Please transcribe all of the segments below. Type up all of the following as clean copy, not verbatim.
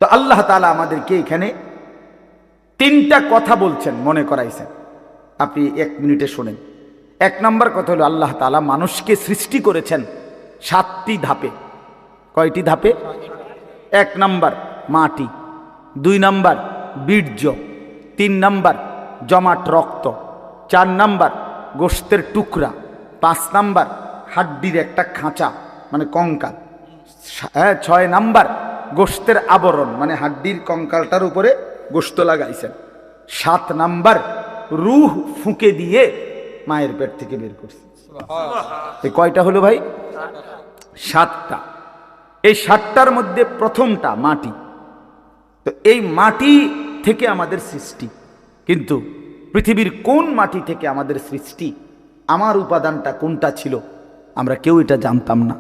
তো আল্লাহ তাআলা আমাদেরকে এখানে তিনটা কথা বলছেন, মনে করাইছেন। আপনি 1 মিনিটে শোনেন। 1 নম্বর কথা হলো, আল্লাহ তাআলা মানুষকে সৃষ্টি করেছেন 7টি ধাপে। কয়টি ধাপে? 1 নম্বর মাটি, 2 নম্বর বীর্য, 3 নম্বর জমাট রক্ত, 4 নম্বর গোশতের টুকরা, 5 নম্বর হাড্ডির একটা খাঁচা মানে কঙ্কাল, 6 নম্বর গোশতের আবরণ মানে হাড্ডির কঙ্কালটার উপরে গোশত লাগাইছেন, 7 নম্বর রূহ ফুঁকে দিয়ে মায়ের পেট থেকে বের করছেন। এই কয়টা হলো ভাই? 7টা। এই 7টার মধ্যে প্রথমটা মাটি। তো এই মাটি থেকে আমাদের সৃষ্টি, কিন্তু পৃথিবীর কোন মাটি থেকে আমাদের সৃষ্টি, আমার উপাদানটা কোনটা ছিল, আমরা কেউ এটা জানতাম না।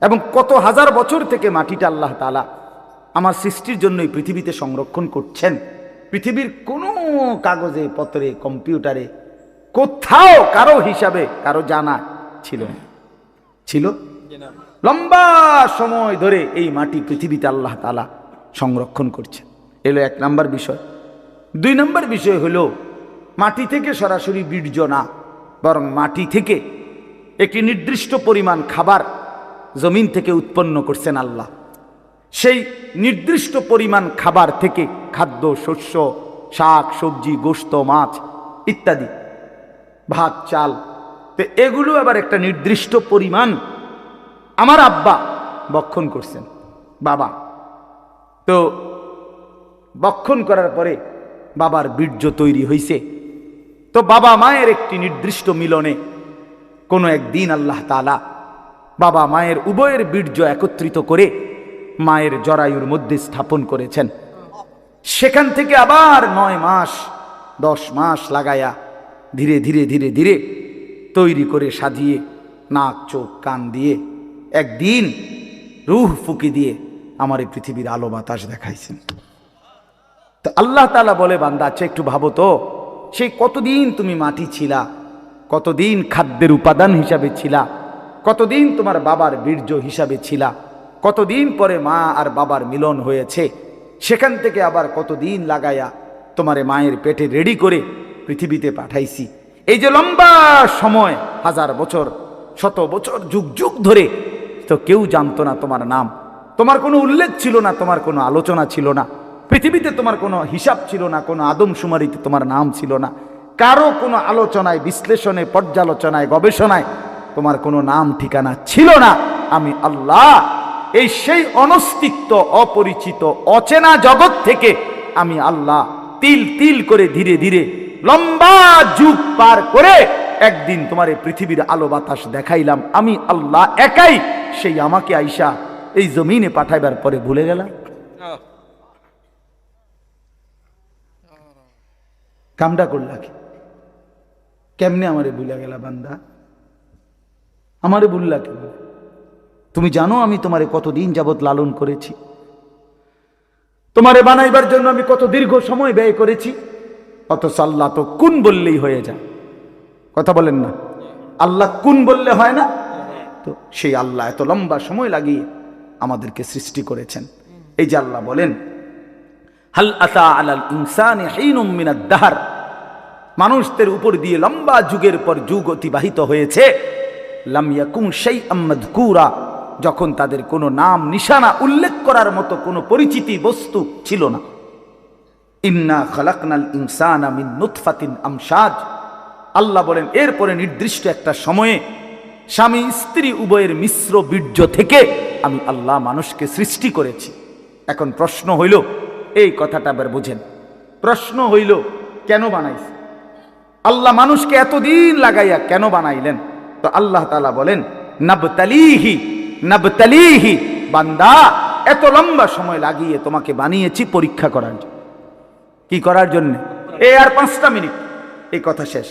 এবং কত হাজার বছর থেকে মাটিটা আল্লাহ তাআলা আমার সৃষ্টির জন্য এই পৃথিবীতে সংরক্ষণ করছেন। পৃথিবীর কোনো কাগজে পত্রে কম্পিউটারে কোথাও কারো হিসাবে কারো জানা ছিল না। ছিল লম্বা সময় ধরে এই মাটি পৃথিবীতে আল্লাহ তাআলা সংরক্ষণ করছেন। এলো 1 নম্বর বিষয়। 2 নম্বর বিষয় হলো, মাটি থেকে সরাসরি বীর্য না, বরং মাটি থেকে একটি নির্দিষ্ট পরিমাণ খাবার জমিন থেকে উৎপন্ন করছেন আল্লাহ। সেই নির্দিষ্ট পরিমাণ খাবার থেকে খাদ্য, শস্য, শাক সবজি, গোশত, মাছ ইত্যাদি, ভাত, চাল, তো এগুলো আবার একটা নির্দিষ্ট পরিমাণ আমার আব্বা বক্ষণ করছেন, বাবা। তো বক্ষণ করার পরে বাবার বীর্য তৈরি হয়েছে। তো বাবা মায়ের একটি নির্দিষ্ট মিলনে কোনো একদিন আল্লাহ তাআলা বাবা মায়ের উভয়ের বীর্য একত্রিত করে মায়ের জরায়ুর মধ্যে স্থাপন করেছেন। সেখান থেকে আবার 9 মাস 10 মাস লাগায়া ধীরে ধীরে ধীরে ধীরে তৈরি করে সাজিয়ে নাক চোখ কান দিয়ে একদিন রূহ ফুঁকি দিয়ে আমার এই পৃথিবীর আলো বাতাস দেখাইছেন। তো আল্লাহ তাআলা বলে, বান্দা আচ্ছা একটু ভাবো তো, সেই কতদিন তুমি মাটি ছিলা, কতদিন খাদ্যের উপাদান হিসাবে ছিলা, কতদিন তোমার বাবার বীর্য হিসাবে ছিলা, কতদিন পরে মা আর বাবার মিলন হয়েছে, সেখান থেকে আবার কতদিন লাগায়া তোমারে মায়ের পেটে রেডি করে পৃথিবীতে পাঠাইছি। এই যে লম্বা সময়, 1000 বছর, 100 বছর, যুগ যুগ ধরে, তো কেউ জানতো না তোমার নাম, তোমার কোনো উল্লেখ ছিল না, তোমার কোনো আলোচনা ছিল না, পৃথিবীতে তোমার কোনো হিসাব ছিল না, কোনো আদমশুমারিতে তোমার নাম ছিল না, কারো কোনো আলোচনায়, বিশ্লেষণে, পর্যালোচনায়, গবেষণায় তোমার কোনো নাম ঠিকানা ছিল না। আমি আল্লাহ এই সেই অনস্তিত্ব, অপরিচিত, অচেনা জগৎ থেকে আমি আল্লাহ তিল তিল করে ধীরে ধীরে লম্বা যুগ পার করে একদিন তোমার এই পৃথিবীর আলো বাতাস দেখাইলাম। আমি আল্লাহ একাই, সেই আমাকে আইসা এই জমিনে পাঠাইবার পরে ভুলে গেলাম। কামটা করলা কি? কেমনে আমারে ভুলে গেলা বান্দা? আমারে ভুললা কেমনে? তুমি জানো আমি তোমারে কতদিন যাবত লালন করেছি, তোমারে বানাইবার জন্য আমি কত দীর্ঘ সময় ব্যয় করেছি, অথচ আল্লাহ তো কুন বললেই হয়ে যায়। কথা বলেন না? আল্লাহ কুন বললে হয় না? তো সেই আল্লাহ এত লম্বা সময় লাগিয়ে আমাদেরকে সৃষ্টি করেছেন। এই যে আল্লাহ বলেন, হাল আতা আলাল ইনসানি হিনুম মিনাদ দাহর, মানুষদের উপর দিয়ে লম্বা যুগের পর যুগ অতিবাহিত হয়েছে, লাম ইয়াকুন শাইআম মাযকুরা, যখন তাদের কোনো নাম নিশানা উল্লেখ করার মতো কোনো পরিচিতি বস্তু ছিল না। ইন্না খালাকনাল ইনসানা মিন নুতফাতিন আমশাজ, আল্লাহ বলেন এরপরে নির্দিষ্ট একটা সময়ে স্বামী স্ত্রী উভয়ের মিশ্র বীর্য থেকে আমি আল্লাহ মানুষকে সৃষ্টি করেছি। এখন প্রশ্ন হইল, এই কথাটা আবার বুঝেন, প্রশ্ন হইল কেন বানাইছে আল্লাহ মানুষকে? এতদিন লাগাইয়া কেন বানাইলেন? তো আল্লাহ তাআলা বলেন, নাবতালিহি নাবতালিহি, বান্দা এত লম্বা সময় লাগিয়ে তোমাকে বানিয়েছি পরীক্ষা করার জন্য। কি করার জন্য? এই আর 5টা মিনিট, এই কথা শেষ।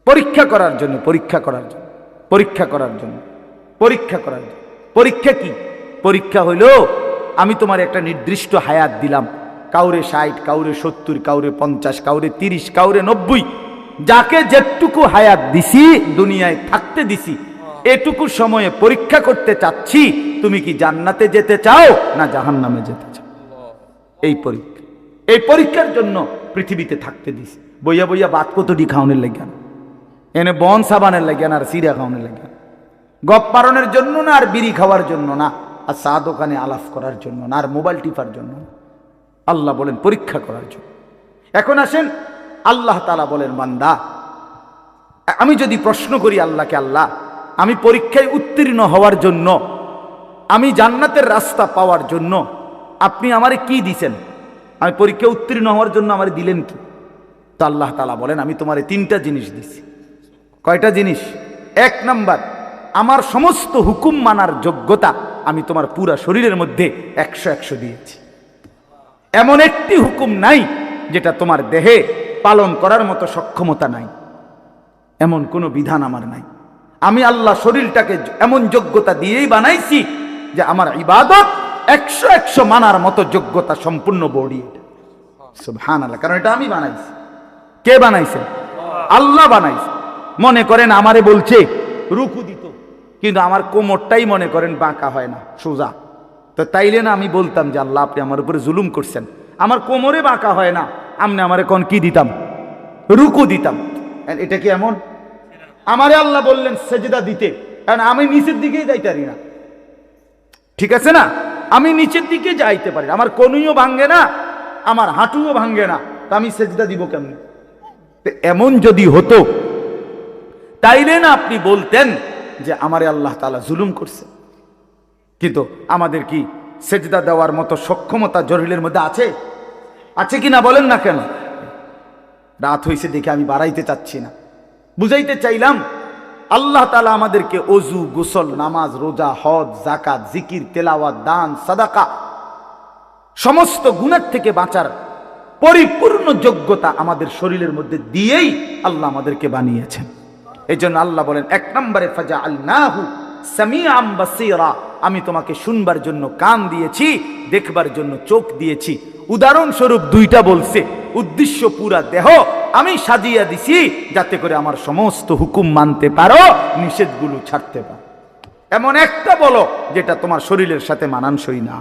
পরীক্ষা করার জন্য, পরীক্ষা করার জন্য, পরীক্ষা করার জন্য, পরীক্ষা করার জন্য। পরীক্ষা কি? পরীক্ষা হইল আমি তোমার একটা নির্দিষ্ট হায়াত দিলাম, কাউরে 60, কাউরে 70, কাউরে 50, কাউরে 30, কাউরে 90, যাকে যেটুকু হায়াত দিছি, দুনিয়ায় থাকতে দিছি, এটুকু সময়ে পরীক্ষা করতে চাচ্ছি তুমি কি জান্নাতে যেতে চাও না জাহান্নামে যেতে চাও। এই পরীক্ষা, এই পরীক্ষার জন্য পৃথিবীতে থাকতে দিস। বইয়া বইয়া বাত কতটি খাওয়ানোর লাগিয়ান, এনে বন সাবানের লাগিয়ান আর সিরা খাওয়ানোর লাগিয়ান, গপ পারণের জন্য না, আর বিড়ি খাওয়ার জন্য না, আর চা দোকানে আলাপ করার জন্য না, আর মোবাইল টিপার জন্য না। আল্লাহ বলেন পরীক্ষা করার জন্য। এখন আসেন, আল্লাহ তাআলা বলেন, বান্দা আমি যদি প্রশ্ন করি আল্লাহকে, আল্লাহ আমি পরীক্ষায় উত্তীর্ণ হওয়ার জন্য, আমি জান্নাতের রাস্তা পাওয়ার জন্য আপনি আমারে কি দিছেন? আমি পরীক্ষায় উত্তীর্ণ হওয়ার জন্য আমারে দিলেন কি? তো আল্লাহ তাআলা বলেন, আমি তোমারে 3টা জিনিস দিছি। কয়টা জিনিস? 1 নাম্বার, আমার সমস্ত হুকুম মানার যোগ্যতা আমি তোমার পুরা শরীরের মধ্যে 100 দিয়েছি। এমন একটি হুকুম নাই যেটা তোমার দেহে পালন করার মতো সক্ষমতা নাই, এমন কোনো বিধান আমার নাই। আমি আল্লাহ শরীরটাকে এমন যোগ্যতা দিয়েই বানাইছি যে আমার ইবাদত 100 মানার মতো যোগ্যতা সম্পূর্ণ বডি এটা। সুবহানাল্লাহ। কারণ এটা আমি বানাইছি। কে বানাইছে? আল্লাহ বানাইছে। মনে করেন আমারে বলছে রুকু দিত, কিন্তু আমার কোমরটাই মনে করেন বাঁকা হয় না, সোজা। তো তাইলে না আমি বলতাম যে আল্লাহ আপনি আমার উপরে জুলুম করছেন, আমার কোমরে বাঁকা হয় না, আপনি আমারে কোন কি দিতাম? রুকু দিতাম। এটা কি এমন? আমারে আল্লাহ বললেন সেজদা দিতে, কারণ আমি নিচের দিকেই যাইতে পারি না, ঠিক আছে না? আমি নিচের দিকে যাইতে পারি না, আমার কনুইও ভাঙ্গে না, আমার হাঁটুও ভাঙ্গে না, তা আমি সেজদা দিব কেমন? এমন যদি হতো তাইলে না আপনি বলতেন যে আমারে আল্লাহ তাআলা জুলুম করছে। কিন্তু আমাদের কি সেজদা দেওয়ার মতো সক্ষমতা জরিলের মধ্যে আছে? আছে কি না বলেন না কেন? রাত হইছে দেখে আমি বাড়াইতে চাচ্ছি না, বুঝাইতে চাইলাম আল্লাহ তাআলা আমাদেরকে ওযু, গোসল, নামাজ, রোজা, হজ, যাকাত, জিকির, তেলাওয়াত, দান, সাদাকা, সমস্ত গুনাহ থেকে বাঁচার পরিপূর্ণ যোগ্যতা আমাদের শরীরের মধ্যে দিয়েই আল্লাহ আমাদেরকে বানিয়েছেন। এই জন্য আল্লাহ বলেন 1 নম্বরে, ফাজআলনাহু সামিআম বাসীরা, আমি তোমাকে শুনবার জন্য কান দিয়েছি, দেখবার জন্য চোখ দিয়েছি। উদাহরণস্বরূপ 2টা বলছে, উদ্দেশ্য পুরা দেহ আমি সাজিয়ে দিছি যাতে করে আমার সমস্ত হুকুম মানতে পারো, নিষেধগুলো ছাড়তে পারো। এমন একটা বলো যেটা তোমার শরীরের সাথে মানানসই না,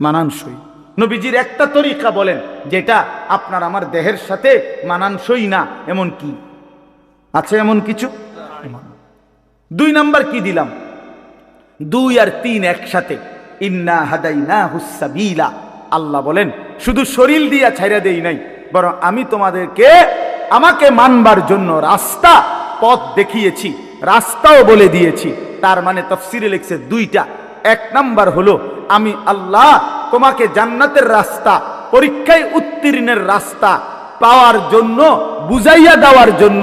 মানানসই। নবীজির একটা তরিকা বলেন যেটা আপনার আমার দেহের সাথে মানানসই না, এমন কি আছে? এমন কিছু? 2 নাম্বার কি দিলাম? 2 আর 3 একসাথে, ইন্না হাদাইনাহুস সাবিলা। আল্লাহ বলেন শুধু শরীর দিয়া ছাইরা দেই নাই, বরং আমি তোমাদেরকে আমাকে মানবার জন্য রাস্তা, পথ দেখিয়েছি, রাস্তাও বলে দিয়েছি। তার মানে তাফসীরে লিখছে 2টা। 1 নাম্বার হলো আমি আল্লাহ তোমাকে জান্নাতের রাস্তা, পরীক্ষায় উত্তীর্ণের রাস্তা পাওয়ার জন্য, বুঝাইয়া দেওয়ার জন্য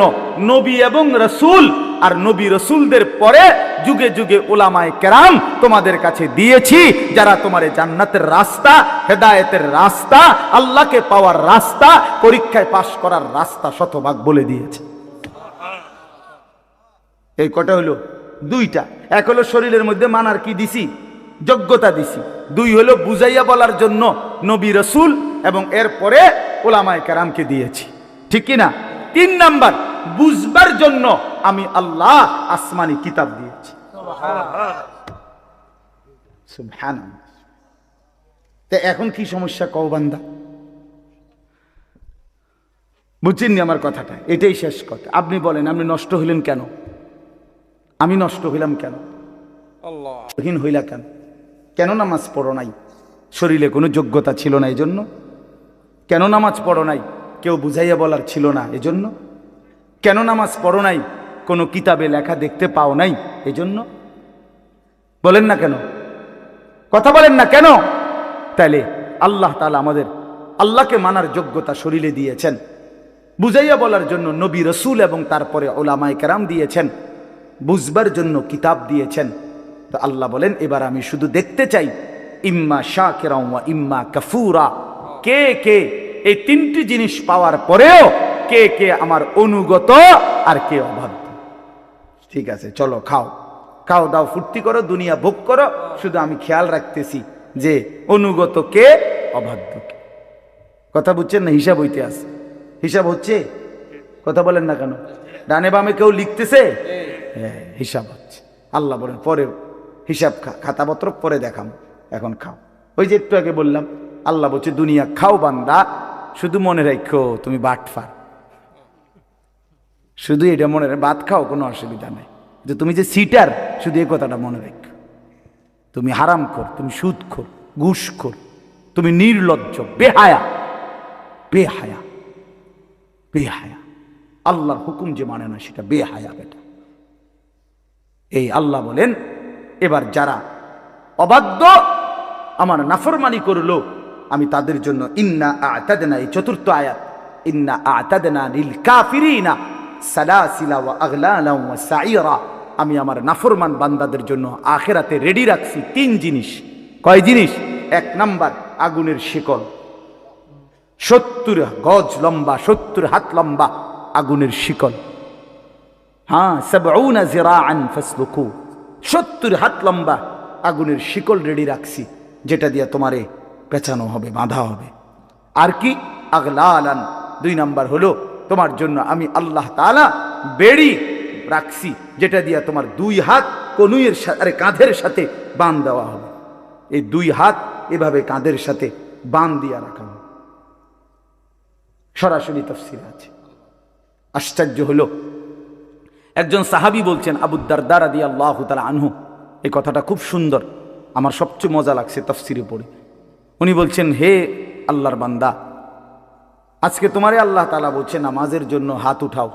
নবী এবং রাসূল আর নবী রাসূলদের পরে যুগে যুগে উলামায়ে কেরাম তোমাদের কাছে দিয়েছি, যারা তোমার জান্নাতের রাস্তা, হেদায়েতের রাস্তা, আল্লাহকে পাওয়ার রাস্তা, পরীক্ষায় পাশ করার রাস্তা শতভাগ বলে দিয়েছে। এই কটা হলো 2টা। 1 হলো শরীরের মধ্যে মানার কি দিছি? যোগ্যতা দিছি। 2 হলো বুঝাইয়া বলার জন্য নবী রাসূল এবং এরপরে উলামায়ে কেরামকে দিয়েছি, ঠিক কি না? 3 নাম্বার, বুঝবার জন্য আমি আল্লাহ আসমানি কিতাব দিয়েছি। সুবহানাল্লাহ। তে এখন কি সমস্যা কও বান্দা? বুঝছেন আমার কথাটা? এটাই শেষ কথা। আপনি বলেন আপনি নষ্ট হইলেন কেন? আমি নষ্ট হইলাম কেন? আল্লাহহীন হইলা কেন? কেন নামাজ পড়ো নাই? শরীরে কোনো যোগ্যতা ছিল না এজন্য? কেন নামাজ পড়ো নাই? কেউ বুঝাইয়া বলার ছিল না এজন্য? কেন নামাজ পড়ো নাই? কোনো কিতাবে লেখা দেখতে পাও নাই এজন্য? বলেন না কেন? কথা বলেন না কেন? তাইলে আল্লাহ তাআলা আমাদের আল্লাহকে মানার যোগ্যতা শরীরে দিয়েছেন, বুঝাইয়া বলার জন্য নবী রাসূল এবং তারপরে উলামায়ে কেরাম দিয়েছেন, বুঝবার জন্য কিতাব দিয়েছেন। তো আল্লাহ বলেন এবার আমি শুধু দেখতে চাই ইম্মা শাকিরা ওয়া ইম্মা কাফুরা, কে কে এই 3টি জিনিস পাওয়ার পরেও কে কে আমার অনুগত আর কে অবাধ্য। ঠিক আছে, চলো খাও, খাও দাও, ফুর্তি করো, দুনিয়া ভোগ করো, শুধু আমি খেয়াল রাখতেছি যে অনুগত কে, অবাধ্য কে। কথা বুঝছেন না? হিসাব হইতে আছে, হিসাব হচ্ছে। কথা বলেন না কেন? ডানে বামে কেউ লিখতেছে? হ্যাঁ, হিসাব হচ্ছে। আল্লাহ বলেন পরে হিসাব খাতাপত্র পরে দেখাম, এখন খাও। ওই যে একটু আগে বললাম আল্লাহ বলছে দুনিয়া খাও বান্দা, শুধু মনে রাখো তুমি বাটফার। শুধু এটা মনে রাখ, ভাত খাও কোনো অসুবিধা নেই, যে তুমি যে সিটার শুধু এই কথাটা মনে রাখো। তুমি হারামখোর, তুমি সুদখোর, ঘুষখোর, তুমি নির্লজ্জ, বেহায়া, বেহায়া, বেহায়া। আল্লাহর হুকুম যে মানে না সেটা বেহায়া বেটা। এই আল্লাহ বলেন এবার যারা অবাধ্য আমার নাফরমানি করলো আমি তাদের জন্য ইন্না আ'তাদনা, এই চতুর্থ আয়াত, ইন্না আ'তাদনা লিল কাফিরিনা সালাসিলা ওয়া আগলালা ওয়া সাইরা, আমি আমার নাফরমান বান্দাদের জন্য আখিরাতে রেডি রাখছি 3 জিনিস। কয় জিনিস? 1 নাম্বার আগুনের শিকল, 70 গজ লম্বা, 70 হাত লম্বা আগুনের শিকল। হ্যাঁ, 70 জিরাআন ফাসলুকু, 70 হাত লম্বা আগুনের শিকল রেডি রাখছি, যেটা দিয়ে তোমারে পেঁচানো হবে, বাঁধা হবে। আর কি? আগলালান, 2 নাম্বার হলো তোমার জন্য আমি আল্লাহ তাআলা বেড়ি রাখছি, যেটা দিয়ে তোমার 2 হাত কনুইয়ের সাথে, কাঁধের সাথে বাঁধ দেওয়া হবে। এই 2 হাত এভাবে কাঁধের সাথে বাঁধ দিয়া রাখা হবে। সরাসরি তাফসীরে আছে। আশ্চর্য হলো, একজন সাহাবী বলছেন, আবু দারদা রাদিয়াল্লাহু তাআলা আনহু, এই কথাটা খুব সুন্দর, আমার সবচেয়ে মজা লাগছে তাফসীরে পড়ে। উনি বলছেন, হে আল্লাহর বান্দা, আজকে তোমারে আল্লাহ তাআলা বলছে নামাজের জন্য হাত উঠাও।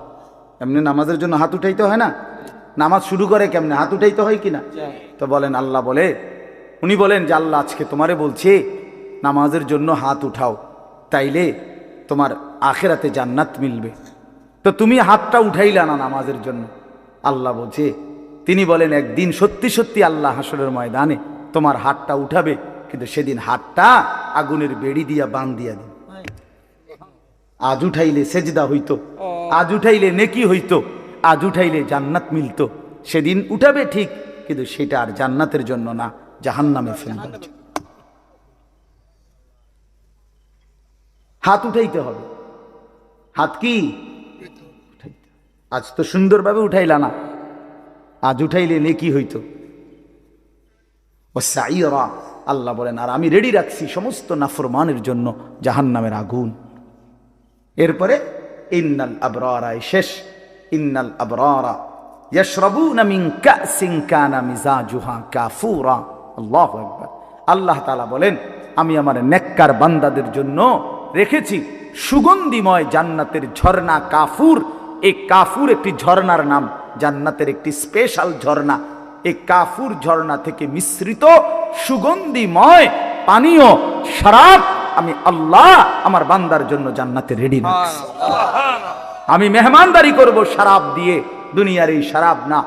এমনি নামাজের জন্য হাত উঠাইতে হয় না? নামাজ শুরু করে কেমনে? হাত উঠাইতে হয় কিনা? তো বলেন আল্লাহ বলে, উনি বলেন যে আল্লাহ আজকে তোমারে বলছে নামাজের জন্য হাত উঠাও, তাইলে তোমার আখিরাতে জান্নাত মিলবে। তো তুমি হাতটা উঠাইলা না নামাজের জন্য। আল্লাহ বলছে, তিনি বলেন একদিন সত্যি সত্যি আল্লাহ হাসরের ময়দানে তোমার হাতটা উঠাবে, কিন্তু সেদিন হাতটা আগুনের বেড়ি দিয়া বাঁধ দিয়া দিন। আজ উঠাইলে সেজদা হইতো, আজ উঠাইলে নেকি হইতো, আজ উঠাইলে জান্নাত মিলতো। সেদিন উঠাবে ঠিক, কিন্তু সেটা আর জান্নাতের জন্য না, জাহান্নামে ফেলবে। হাত উঠাইতে হবে। হাত কি? আজ তো সুন্দরভাবে উঠাইলা না, আজ উঠাইলে নেকি হইতো। ও সাইরা, আল্লাহ বলেন আর আমি রেডি রাখছি সমস্ত নাফরমানের জন্য জাহান্নামের আগুন। এরপরে ইন্নাল আবরারা, শেষ, ইন্নাল আবরারা ইয়াশরাবুনা মিন কাসিন কানা মিজাজুহা কাফুরা। আল্লাহু আকবার। আল্লাহ তাআলা বলেন আমি আমার নেককার বান্দাদের জন্য রেখেছি সুগন্ধিময় জান্নাতের ঝর্ণা কাফুর। এই কাফুর একটি ঝর্ণার নাম, জান্নাতের একটি স্পেশাল ঝর্ণা। এই কাফুর ঝর্ণা থেকে মিশ্রিত সুগন্ধিময় পানীয় শরাব আমি আল্লাহ আমার বান্দার জন্য জান্নাতে রেডি রাখছি। আমি মেহমানদারি করব শরাব দিয়ে, দুনিয়ার এই শরাব না,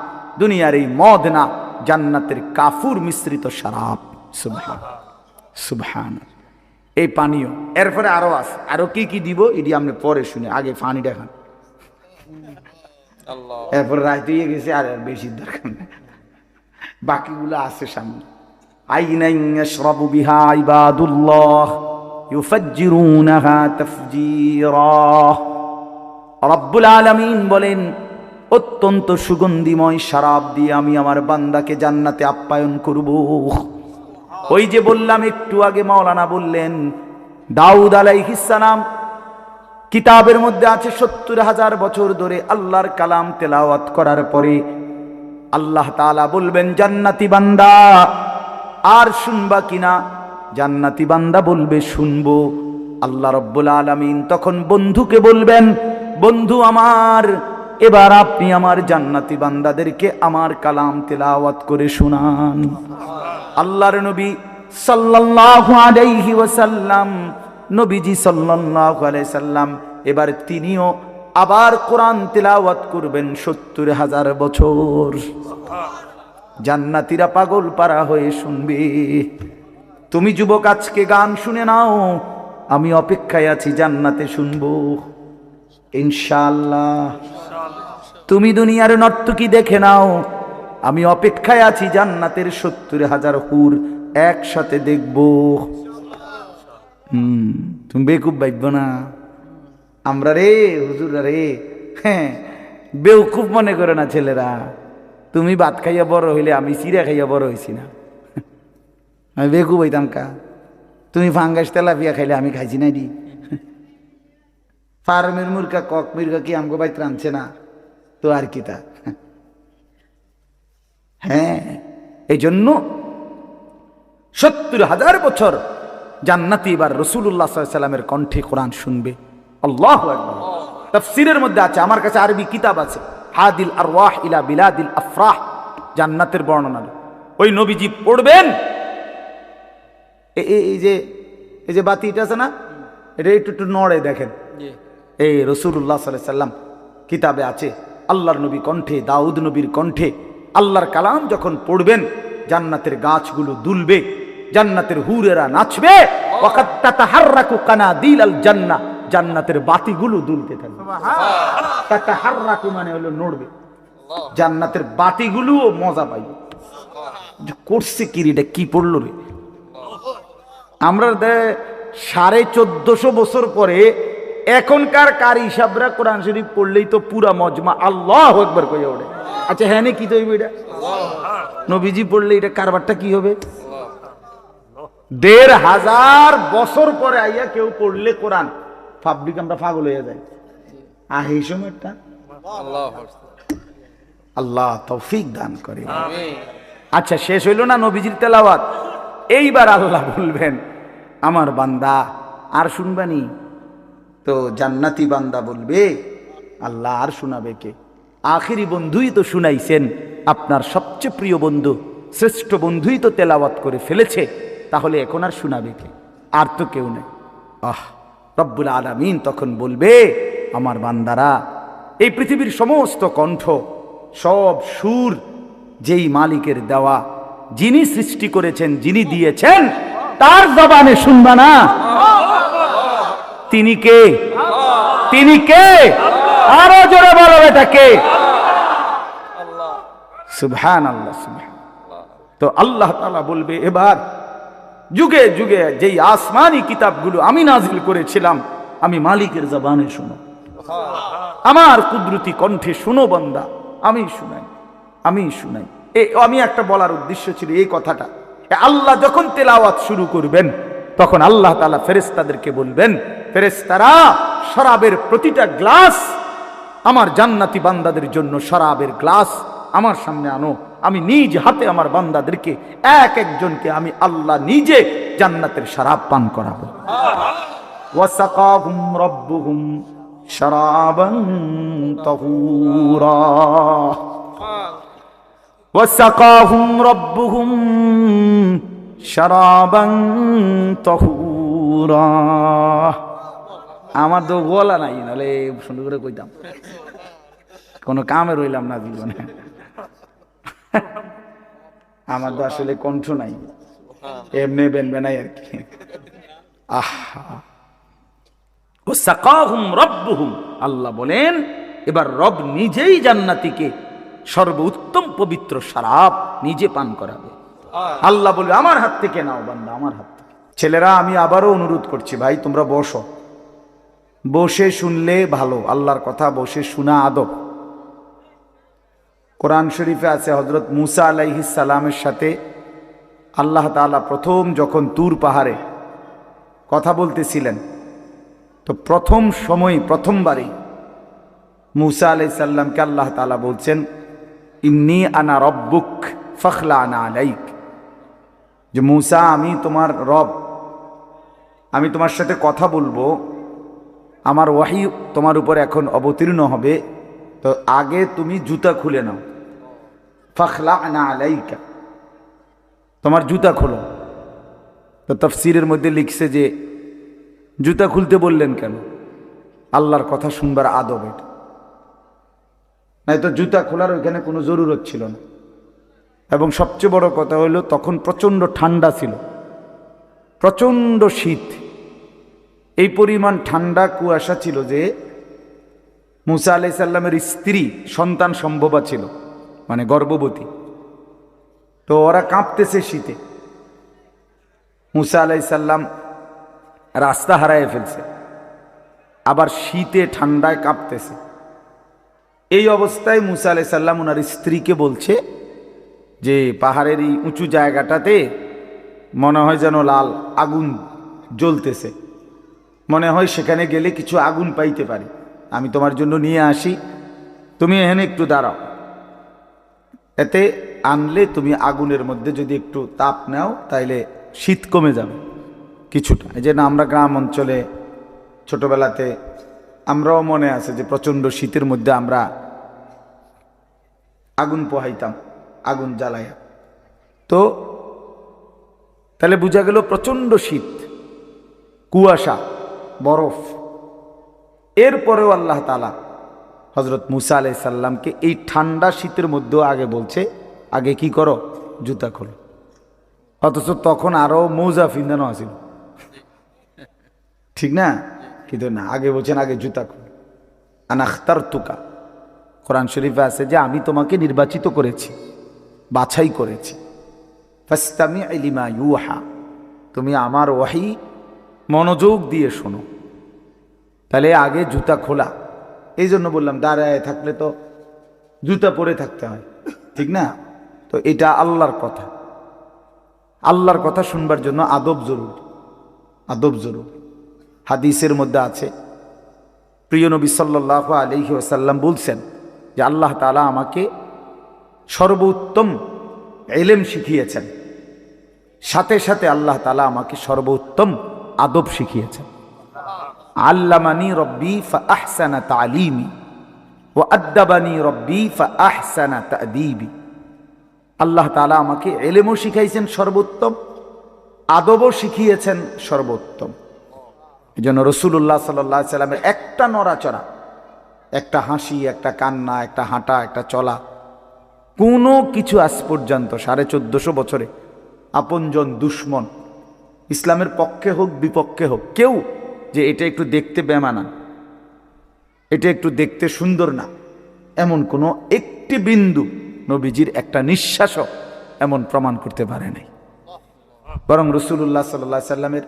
দুনিয়ার এই মদ না, জান্নাতের কাফুর মিশ্রিত শরাব। সুবহানাল্লাহ, সুবহানাল্লাহ। এই পানীয় এরপরে আরো আছে, আরো কি কি দিব এটি আমরা পরে শুনে, আগে পানি দেখান। এরপর রাত হয়ে গেছে, আর বেশি দরকার নেই, বাকিগুলো আছে সামনে। আইনান ইয়াশরাবু বিহা ইবাদুল্লাহ ইউফাজ্জিরুনাহা তাফজীরা। রব্বুল আলামিন বলেন অত্যন্ত সুগন্ধিময় শরাব দিয়ে আমি আমার বান্দাকে জান্নাতে আপ্যায়ন করব। ওই যে বললাম একটু আগে, মাওলানা বললেন দাউদ আলাইহিস সালাম কিতাবের মধ্যে আছে 70,000 বছর ধরে আল্লাহর কালাম তেলাওয়াত করার পরে আল্লাহ তাআলা বলবেন জান্নাতি বান্দা আর শুনবা কিনা? জান্নাতি বান্দা বলবে শুনবো। আল্লাহ রব্বুল আলামিন তখন বন্ধুকে বলবেন, বন্ধু আমার, এবার আপনি আমার জান্নাতি বান্দাদেরকে আমার কালাম তেলাওয়াত করে শুনান। আল্লাহর নবী সাল্লাল্লাহু আলাইহি ওয়াসাল্লাম, নবীজি সাল্লাল্লাহু আলাইহি সাল্লাম এবার তিনিও আবার কোরআন তেলাওয়াত করবেন 70,000 বছর। জান্নাতীরা পাগল পারা হয়ে শুনবে। তুমি যুবক আজকে গান শুনে নাও, আমি অপেক্ষায় আছি জান্নাতে শুনবো ইনশাআল্লাহ। তুমি দুনিয়ার নর্তকী দেখে নাও, আমি অপেক্ষায় আছি জান্নাতের 70,000 হুর একসাথে দেখবো। তুমি বেকুব ভাববো না আমরা রে, হুজুর রে, হ্যাঁ বেউকুব মনে করে না ছেলেরা। তুমি ভাত খাইয়া বড় হইলে, আমি চিড়া খাইয়া বড় হয়েছি না, আমি বেকুব হইতাম কা? তুমি ফাঙ্গাস তেলাপিয়া খাইলে আমি খাইছি না দি ফার্মের মুরগা কক মুরগা কি আমগো বাইতে রাঁধছে না তো আর কি তা। হ্যাঁ, এই জন্য ৭০,০০০ বছর জান্নাতি এবার রাসূলুল্লাহ সাল্লাল্লাহু আলাইহি ওয়াসাল্লামের কণ্ঠে কোরআন শুনবে। আল্লাহু আকবার। তাফসীরের মধ্যে আছে, আমার কাছে আরবি কিতাব আছে, হাদিল আরওয়াহ ইলা বিলাদিল আফরাহ, জান্নাতের বর্ণনা। ওই নবীজি পড়বেন, এই যে বাতিটা আছে না, এটা একটু নড়ে দেখেন, এই রাসূলুল্লাহ সাল্লাল্লাহু আলাইহি ওয়াসাল্লাম কিতাবে আছে, আল্লাহর নবী কণ্ঠে, দাউদ নবীর কণ্ঠে আল্লাহর কালাম যখন পড়বেন, জান্নাতের গাছগুলো দুলবে, জান্নাতের হুরেরা নাচবে, ওয়াকাত তাতাহাররাকু কানাদিলাল জান্নাহ, জান্নাতের বাতিগুলো দুলতে থাকবে। তাতাহাররাকু মানে হলো নড়বে, জান্নাতের বাতিগুলোও মজা পাইবে। করছে কি রে, কি পড়লো রে? আমরা 1450 বছর পরে এখনকার কারি সাহেবরা কোরআন শরীফ পড়লেই তো পুরা মজমা আল্লাহু আকবার কইয়া ওঠে। আচ্ছা হ্যাঁ কি তো এটা নবীজি পড়লে এটা কারবারটা কি হবে? ১৫০০ বছর পরে আইয়া কেউ পড়লে কোরআন পাবলিক আমরা পাগল হয়ে যাই। এই সময়টা আল্লাহ তৌফিক দান করে। আচ্ছা শেষ হইল না নবীজির তেলাওয়াত, এইবার আল্লাহ বলবেন আমার বান্দা আর শুনবানি? তো জান্নাতি বান্দা বলবে আল্লাহ আর শোনাবে কে? আখেরি বন্ধুই তো শুনাইছেন, আপনার সবচেয়ে প্রিয় বন্ধু, শ্রেষ্ঠ বন্ধুই তো তেলাওয়াত করে ফেলেছে, তাহলে এখন আর শোনাবে কে? আর তো কেউ নেই। রব্বুল আলামিন তখন বলবে আমার বান্দারা, এই পৃথিবীর সমস্ত কণ্ঠ, সব সুর যেই মালিকের দেওয়া, যিনি সৃষ্টি করেছেন, যিনি দিয়েছেন, তার জবানে শুনবা না? তিনি কে? তিনি কে? আরো জোরে বলো এটা কে? সুবহানাল্লাহ, সুবহানাল্লাহ। তো আল্লাহ তাআলা বলবে এবার যুগে যুগে যেই আসমানি কিতাবগুলো আমি নাজিল করেছিলাম, আমি মালিকের জবানে শুনো, আমার কুদরতি কণ্ঠে শুনো বান্দা, আমি শুনাই, আমি শুনাই। আমি একটা বলার উদ্দেশ্য ছিল এই কথাটা। আল্লাহ যখন তেলাওয়াত শুরু করবেন, তখন আল্লাহ তাআলা ফেরেশতাদেরকে বলবেন, ফেরেশতারা শরাবের প্রতিটা গ্লাস, আমার জান্নাতি বান্দাদের জন্য শরাবের গ্লাস আমার সামনে আনো। আমি নিজ হাতে আমার বান্দাদেরকে এক একজনকে আমি আল্লাহ নিজে জান্নাতের শরাব পান করাবো। ওয়াসাকাহুম রাব্বুহুম শরাবান তাহুরা, ওয়াসাকাহুম রাব্বুহুম শরাবান তাহুরা। আমার তো গলা নাই, নাহলে সুন্দর করে কইতাম, কোনো কামে রইলাম না জীবনে। আমার তো আসলে কণ্ঠ নাই, এমনি বেনবে নাই আর কি। ওয়াসাকাহুম রাব্বুহুম, আল্লাহ বলেন এবার রব নিজেই জান্নাতীকে সর্বোত্তম পবিত্র শরাব নিজে পান করাবে। আল্লাহ বলবে আমার হাত থেকে নাও বান্দা, আমার হাত থেকে। ছেলেরা আমি আবারও অনুরোধ করছি, ভাই তোমরা বসো, বসে শুনলে ভালো, আল্লাহর কথা বসে শোনা আদব। কোরআন শরীফে আছে হযরত মুসা আলাইহিস সালামের সাথে আল্লাহ তাআলা প্রথম যখন তুর পাহাড়ে কথা বলতেছিলেন, তো প্রথম সময় প্রথমবারই মুসা আলাইহিস সালামকে আল্লাহ তাআলা বলছেন ইন্নী আনা রব্বুক ফাখলা'না আলাইক, যে মুসা আমি তোমার রব, আমি তোমার সাথে কথা বলবো, আমার ওয়াহি তোমার উপর এখন অবতীর্ণ হবে, তো আগে তুমি জুতা খুলে নাও। ফাখলা'না আলাইকা, তোমার জুতা খোলো। তো তাফসীরের মধ্যে লিখছে যে জুতা খুলতে বললেন কেন? আল্লাহর কথা শুনবার আদব এটা, নাই তো জুতা খোলার ওইখানে কোনো জরুরত ছিল না। এবং সবচেয়ে বড় কথা হলো তখন প্রচণ্ড ঠান্ডা ছিল, প্রচণ্ড শীত, এই পরিমাণ ঠান্ডা কুয়াশা ছিল যে মুসা আলাইহিস সালামের স্ত্রী সন্তান সম্ভবা ছিল, মানে গর্ভবতী, তো ওরা কাঁপতেছে শীতে। মুসা আলাইহিস সালাম রাস্তা হারায় ফেলছে, আবার শীতে ঠান্ডায় কাঁপতেছে। এই অবস্থায় মুসা আলাইহিস সালাম ওনার স্ত্রীকে বলছে যে পাহাড়ের এই উঁচু জায়গাটাতে মনে হয় যেন লাল আগুন জ্বলতেছে, মনে হয় সেখানে গেলে কিছু আগুন পাইতে পারি, আমি তোমার জন্য নিয়ে আসি, তুমি এখানে একটু দাঁড়াও। এতে আনলে তুমি আগুনের মধ্যে যদি একটু তাপ নাও তাইলে শীত কমে যাবে কিছুটা। এই যে না, আমরা গ্রাম অঞ্চলে ছোটবেলাতে আমরাও মনে আছে যে প্রচণ্ড শীতের মধ্যে আমরা আগুন পোহাইতাম, আগুন জ্বালাইয়া। তো তাহলে বোঝা গেল প্রচণ্ড শীত, কুয়াশা, বরফ। এরপরেও আল্লাহ তাআলা হযরত মুসা আলাইহিস সালামকে এই ঠান্ডা শীতের মধ্যেও আগে বলছে, আগে কি করো, জুতা খোলো। অথচ তখন আরো মৌজা ফিন্দানো আছিল, ঠিক না? কিন্তু না, আগে বলছেন আগে জুতা খোলো। আনা আখতারতুকা, কোরআন শরীফে আছে যে আমি তোমাকে নির্বাচিত করেছি, বাছাই করেছি। ফাসতামি' লিমা ইউহা, তুমি আমার ওয়াহি মনোযোগ দিয়ে শোনো। তাহলে আগে জুতা খোলা। এই জন্য বললাম দাঁড়ায় থাকলে তো জুতা পরে থাকতে হয়, ঠিক না? তো এটা আল্লাহর কথা, আল্লাহর কথা শুনবার জন্য আদব জরুরি, আদব জরুরি। হাদিসের মধ্যে আছে, প্রিয় নবী সাল্লাল্লাহু আলাইহি ওয়াসাল্লাম বলছেন যে আল্লাহ তাআলা আমাকে সর্বোত্তম ইলম শিখিয়েছেন, সাথে সাথে আল্লাহ তাআলা আমাকে সর্বোত্তম আদব শিখিয়েছেন। আল্লামানি রব্বি ফাআহসানা তালিমি ওয়া আদ্দাবানি রব্বি ফাআহসানা তা'দীবি। আল্লাহ তাআলা আমাকে ইলমও শিখাইছেন সর্বোত্তম, আদবও শিখিয়েছেন সর্বোত্তম। এই জন্য রাসূলুল্লাহ সাল্লাল্লাহু আলাইহি সাল্লামের একটা নড়াচড়া, একটা হাসি, একটা কান্না, একটা হাঁটা, একটা চলা, কোনো কিছু আজ পর্যন্ত 1450 বছরে আপনজন দুশ্মন, ইসলামের পক্ষে হোক বিপক্ষে হোক, কেউ যে এটা একটু দেখতে বেমানান, এটা একটু দেখতে সুন্দর না, এমন কোনো একটি বিন্দু নবীজির একটা নিঃশ্বাসও এমন প্রমাণ করতে পারে নাই। বরং রাসূলুল্লাহ সাল্লাল্লাহু আলাইহি সাল্লামের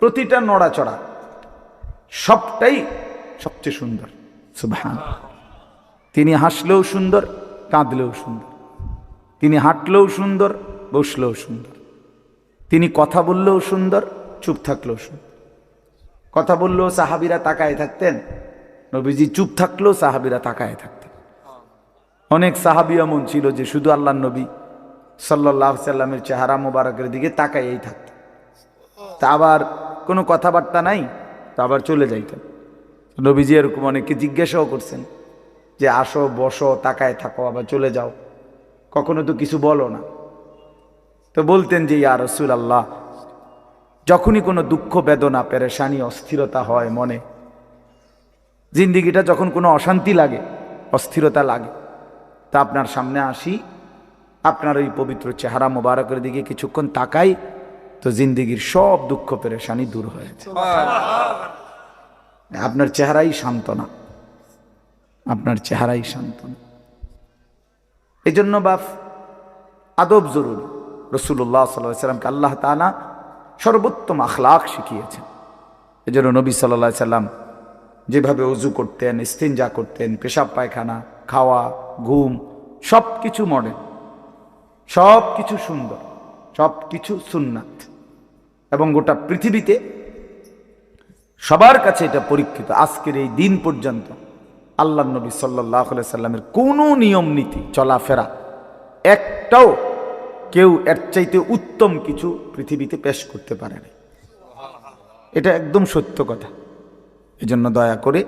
প্রতিটা নড়াচড়া সবটাই সবচেয়ে সুন্দর। সুবহানাল্লাহ। তিনি হাসলেও সুন্দর, কাঁদলেও সুন্দর, তিনি হাঁটলেও সুন্দর, বসলেও সুন্দর, তিনি কথা বললেও সুন্দর, চুপ থাকলেও সুন্দর। কথা বললেও সাহাবীরা তাকায় থাকতেন, নবীজি চুপ থাকলেও সাহাবীরা তাকায় থাকতেন। অনেক সাহাবী এমন ছিল যে শুধু আল্লাহর নবী সাল্লাল্লাহু আলাইহি সাল্লামের চেহারা মোবারকের দিকে তাকাইয়েই থাকতেন, তা আবার কোনো কথাবার্তা নাই, তা আবার চলে যাইতেন। নবীজি এরকম অনেককে জিজ্ঞাসাও করছেন যে আসো, বসো, তাকায় থাকো, আবার চলে যাও, কখনো তো কিছু বলো না। তো বলতেন যে ইয়া রাসূলুল্লাহ, যখনই কোনো দুঃখ, বেদনা, পেরেশানি, অস্থিরতা হয় মনে, জিন্দিগিটা যখন কোনো অশান্তি লাগে, অস্থিরতা লাগে, তা আপনার সামনে আসি, আপনার এই পবিত্র চেহারা মোবারকের দিকে কিছুক্ষণ তাকাই, তো জিন্দিগির সব দুঃখ পেরেশানি দূর হয়ে যায়। আপনার চেহারাই সান্ত্বনা, আপনার চেহারাই সান্ত্বনা। এই জন্য বাপ আদব জরুরি। রাসূলুল্লাহ সাল্লাল্লাহু আলাইহি সাল্লামকে আল্লাহ তাআলা সর্বোত্তম আখলাক শিখিয়েছেন। এই জন্য নবী সাল্লাল্লাহু আলাইহি সাল্লাম যেভাবে ওযু করতেন, ইস্তিনজা করতেন, পেশাব পায়খানা, খাওয়া, ঘুম, সব কিছু মডেল, সব কিছু সুন্দর, সব কিছু সুন্নাত, এবং গোটা পৃথিবীতে সবার কাছে এটা পরীক্ষিত। আজকের এই দিন পর্যন্ত আল্লাহর নবী সাল্লাল্লাহু আলাইহি সাল্লামের কোনো নিয়ম নীতি, চলাফেরা একটাও কেউ এর চাইতে উত্তম কিছু পৃথিবীতে পেশ করতে পারে না। এটা একদম সত্য কথা। এজন্য দয়া করে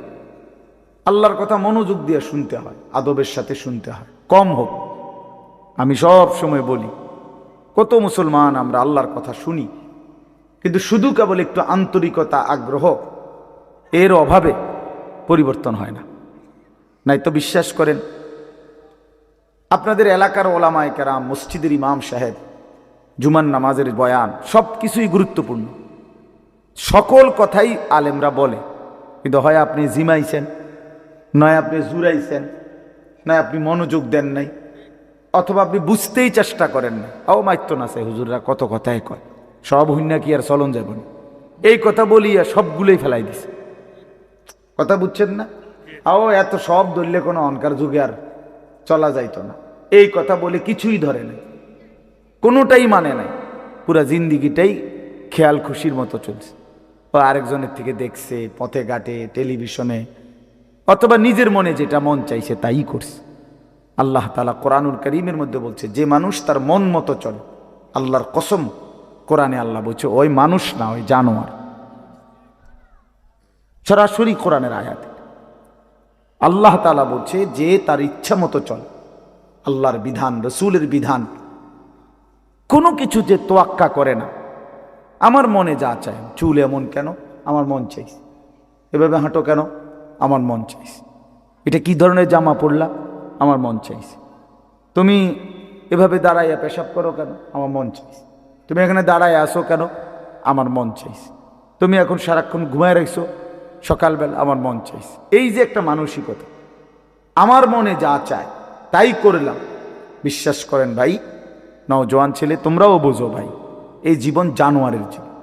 আল্লাহর কথা মনোযোগ দিয়ে শুনতে হয়, আদবের সাথে শুনতে হয়, কম হোক। আমি সব সময় বলি, কত মুসলমান আমরা আল্লাহর কথা শুনি, কিন্তু শুধু কেবল একটু আন্তরিকতা, আগ্রহ, এর অভাবে পরিবর্তন হয় না। নাই তো বিশ্বাস করেন, আপনাদের এলাকার ওলামায়ে কেরাম, মসজিদের ইমাম সাহেব, জুমার নামাজের বয়ান, সব কিছুই গুরুত্বপূর্ণ, সকল কথাই আলেমরা বলে, কিন্তু হয় আপনি জিমাইছেন, নয় আপনি জুরাইছেন, নয় আপনি মনোযোগ দেন নাই, অথবা আপনি বুঝতেই চেষ্টা করেন না। ও মাইতো না চাই, হুজুররা কত কথাই কয়, সব হইনা কি আর চলন যাব না, এই কথা বলিয়া সবগুলোই ফেলাই দিছে। কথা বুঝছেন না? ও এত সব ধরলে কোনো অনকার যুগে আর চলা যাইতো না, এই কথা বলে কিছুই ধরে নাই, কোনোটাই মানে নাই, পুরা জিন্দিগিটাই খেয়াল খুশির মতো চলছে। ও আরেকজনের থেকে দেখছে, পথে ঘাটে, টেলিভিশনে, অথবা নিজের মনে যেটা মন চাইছে তাই করছে। আল্লাহ তাআলা কোরআনুল কারীমের মধ্যে বলছে, যে মানুষ তার মন মতো চলে, আল্লাহর কসম, কোরআনে আল্লাহ বলছে ওই মানুষ না, ওই জানোয়ার। সরাসরি কোরআনের আয়াত। আল্লাহ তাআলা বলছে যে তার ইচ্ছা মতো চলে, আল্লাহর বিধান, রসুলের বিধান, কোনো কিছু যে তোয়াক্কা করে না। আমার মনে যা চায়, চুল এমন কেন, আমার মন চাইছে। এভাবে হাঁটো কেন, আমার মন চাইছে। এটা কি ধরনের জামা পরলা, আমার মন চাইছে। তুমি এভাবে দাঁড়াইয়া পেশাব করো কেন, আমার মন চাইছে। তুমি এখানে দাঁড়ায় আসো কেন, আমার মন চাইছে। তুমি এখন সারাক্ষণ ঘুমায় রাখছো সকালবেলা, আমার মন চাইছে। এই যে একটা মানসিকতা, আমার মনে যা চায় তাই করলাম। বিশ্বাস করেন ভাই, নওজোয়ান ছেলে তোমরাও বোঝো ভাই, এই জীবন জানোয়ারের জীবন।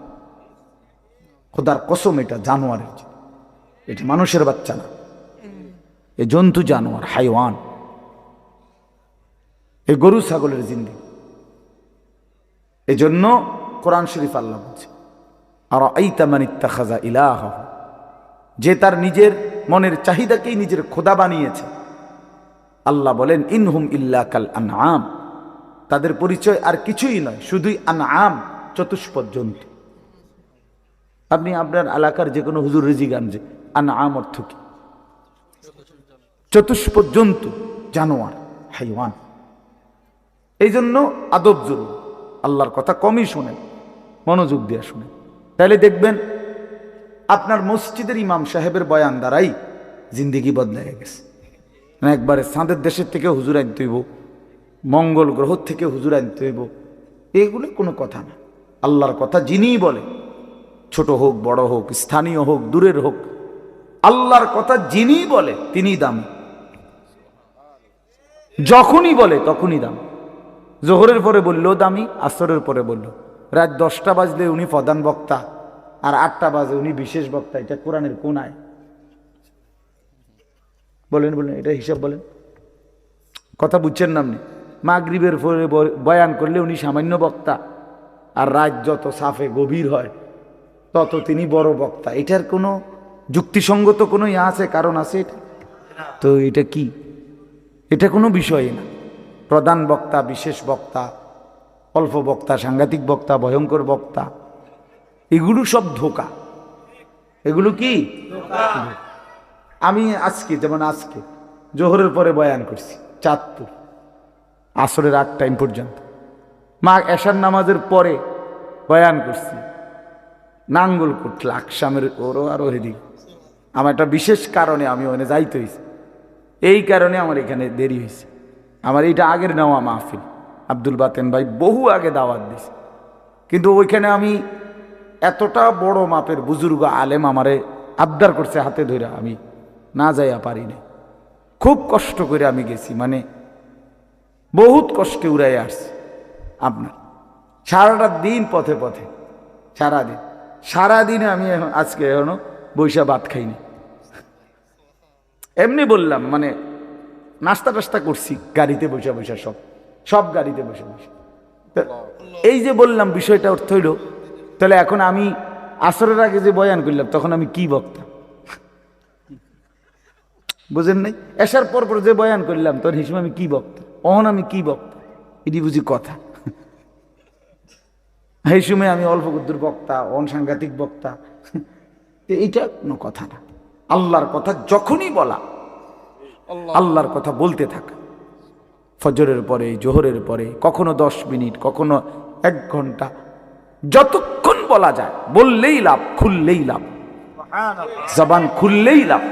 খোদার কসম, এটা জানোয়ারের জীবন, এটা মানুষের বাচ্চা না। এ জন্তু, জানোয়ার, হাইওয়ান, এই গরু ছাগলের জিন্দেগি। এজন্য কোরআন শরীফ আল্লাহ বলছে, আর আইতা মান ইত্তাখাযা ইলাহা, যে তার নিজের মনের চাহিদাকেই নিজের খোদা বানিয়েছে। আল্লাহ বলেন ইনহুম ইল্লা কাল আনআম, তাদের পরিচয় আর কিছুই নয়, শুধুই আনআম, চতুষ্পদ জন্তু। আপনি আপনার এলাকার যে কোনো হুজুর রেজি গান, যে আনআম অর্থ কি? চতুষ্পদ জন্তু, জানোয়ার, হাইওয়ান। এই জন্য আদব জরুরি। আল্লাহর কথা কমই শোনেন, মনোযোগ দিয়ে শোনেন, তাহলে দেখবেন আপনার মসজিদের ইমাম সাহেবের বয়ান দ্বারাই জিন্দিগি বদলাইয়া গেছে। একবারে চাঁদের দেশের থেকে হুজুর আনতে হইব, মঙ্গল গ্রহ থেকে হুজুর আনতে হইব, এগুলো কোনো কথা না। আল্লাহর কথা যিনিই বলে, ছোট হোক বড় হোক, স্থানীয় হোক দূরের হোক, আল্লাহর কথা যিনিই বলে তিনিই দামি। যখনই বলে তখনই দামি। জোহরের পরে বললেও দামি, আসরের পরে বললো, রাত 10টা বাজলে উনি প্রধান বক্তা, আর 8টা বাজে উনি বিশেষ বক্তা। এটা কোরআনের কোন আয়? বলেন বলেন, এটা হিসাব বলেন। কথা বুঝছেন না আপনি? মাগরিবের পরে বয়ান করলে উনি সামান্য বক্তা, আর রাত যত সাফে গভীর হয় তত তিনি বড় বক্তা। এটার কোনো যুক্তিসঙ্গত কোনো ইয়া আছে, কারণ আছে এটা? তো এটা কি? এটা কোনো বিষয় না। প্রধান বক্তা, বিশেষ বক্তা, অল্প বক্তা, সাংঘাতিক বক্তা, ভয়ঙ্কর বক্তা, এগুলো সব ধোঁকা। এগুলো কি? আমি আজকে, যেমন আজকে জোহরের পরে বয়ান করছি চাঁদপুর, আসরের 8 টাইম পর্যন্ত। এশার নামাজের পরে বয়ান করছি নাঙ্গলকোট, লাকসামের ওরও আরো হেদিক। আমার একটা বিশেষ কারণে আমি ওখানে যাইতে হয়েছে, এই কারণে আমার এখানে দেরি হয়েছে। আমার এইটা আগের নেওয়া মাহফিল, আব্দুল বাতেন ভাই বহু আগে দাওয়াত দিয়েছে, কিন্তু ওইখানে আমি এতটা বড় মাপের বুজুর্গ আলেম আমারে আবদার করছে হাতে ধরে, আমি না যাইয়া পারি না। খুব কষ্ট করে আমি গেছি, মানে বহুত কষ্টে উড়াই আসছি। আপনার সারাটা দিন পথে পথে, সারাদিনে আমি আজকে এখনো বৈশা ভাত খাইনি। এমনি বললাম, মানে নাস্তা টাস্তা করছি গাড়িতে বসে বসে, সব গাড়িতে বসে বসে। এই যে বললাম বিষয়টা অর্থ হইল, তাহলে এখন আমি আসরের আগে যে বয়ান করলাম তখন আমি কি বক্তা? বুঝেন নাই? এসার পর পর যে বয়ান করলাম তোর হিসেবে আমি কি বক্তা? অহন আমি কি বক্তা? এটি বুঝি কথা? এই সময় আমি অল্প কুদ্দুর বক্তা, সাংঘাতিক বক্তা, এইটা কোনো কথা না। আল্লাহর কথা যখনই বলা, আল্লাহর কথা বলতে থাকা। ফজরের পরে, জোহরের পরে, কখনো 10 মিনিট, কখনো 1 ঘন্টা, যতক্ষণ বলা যায় বললেই লাভ, খুললেই লাভ, জবান খুললেই লাভ,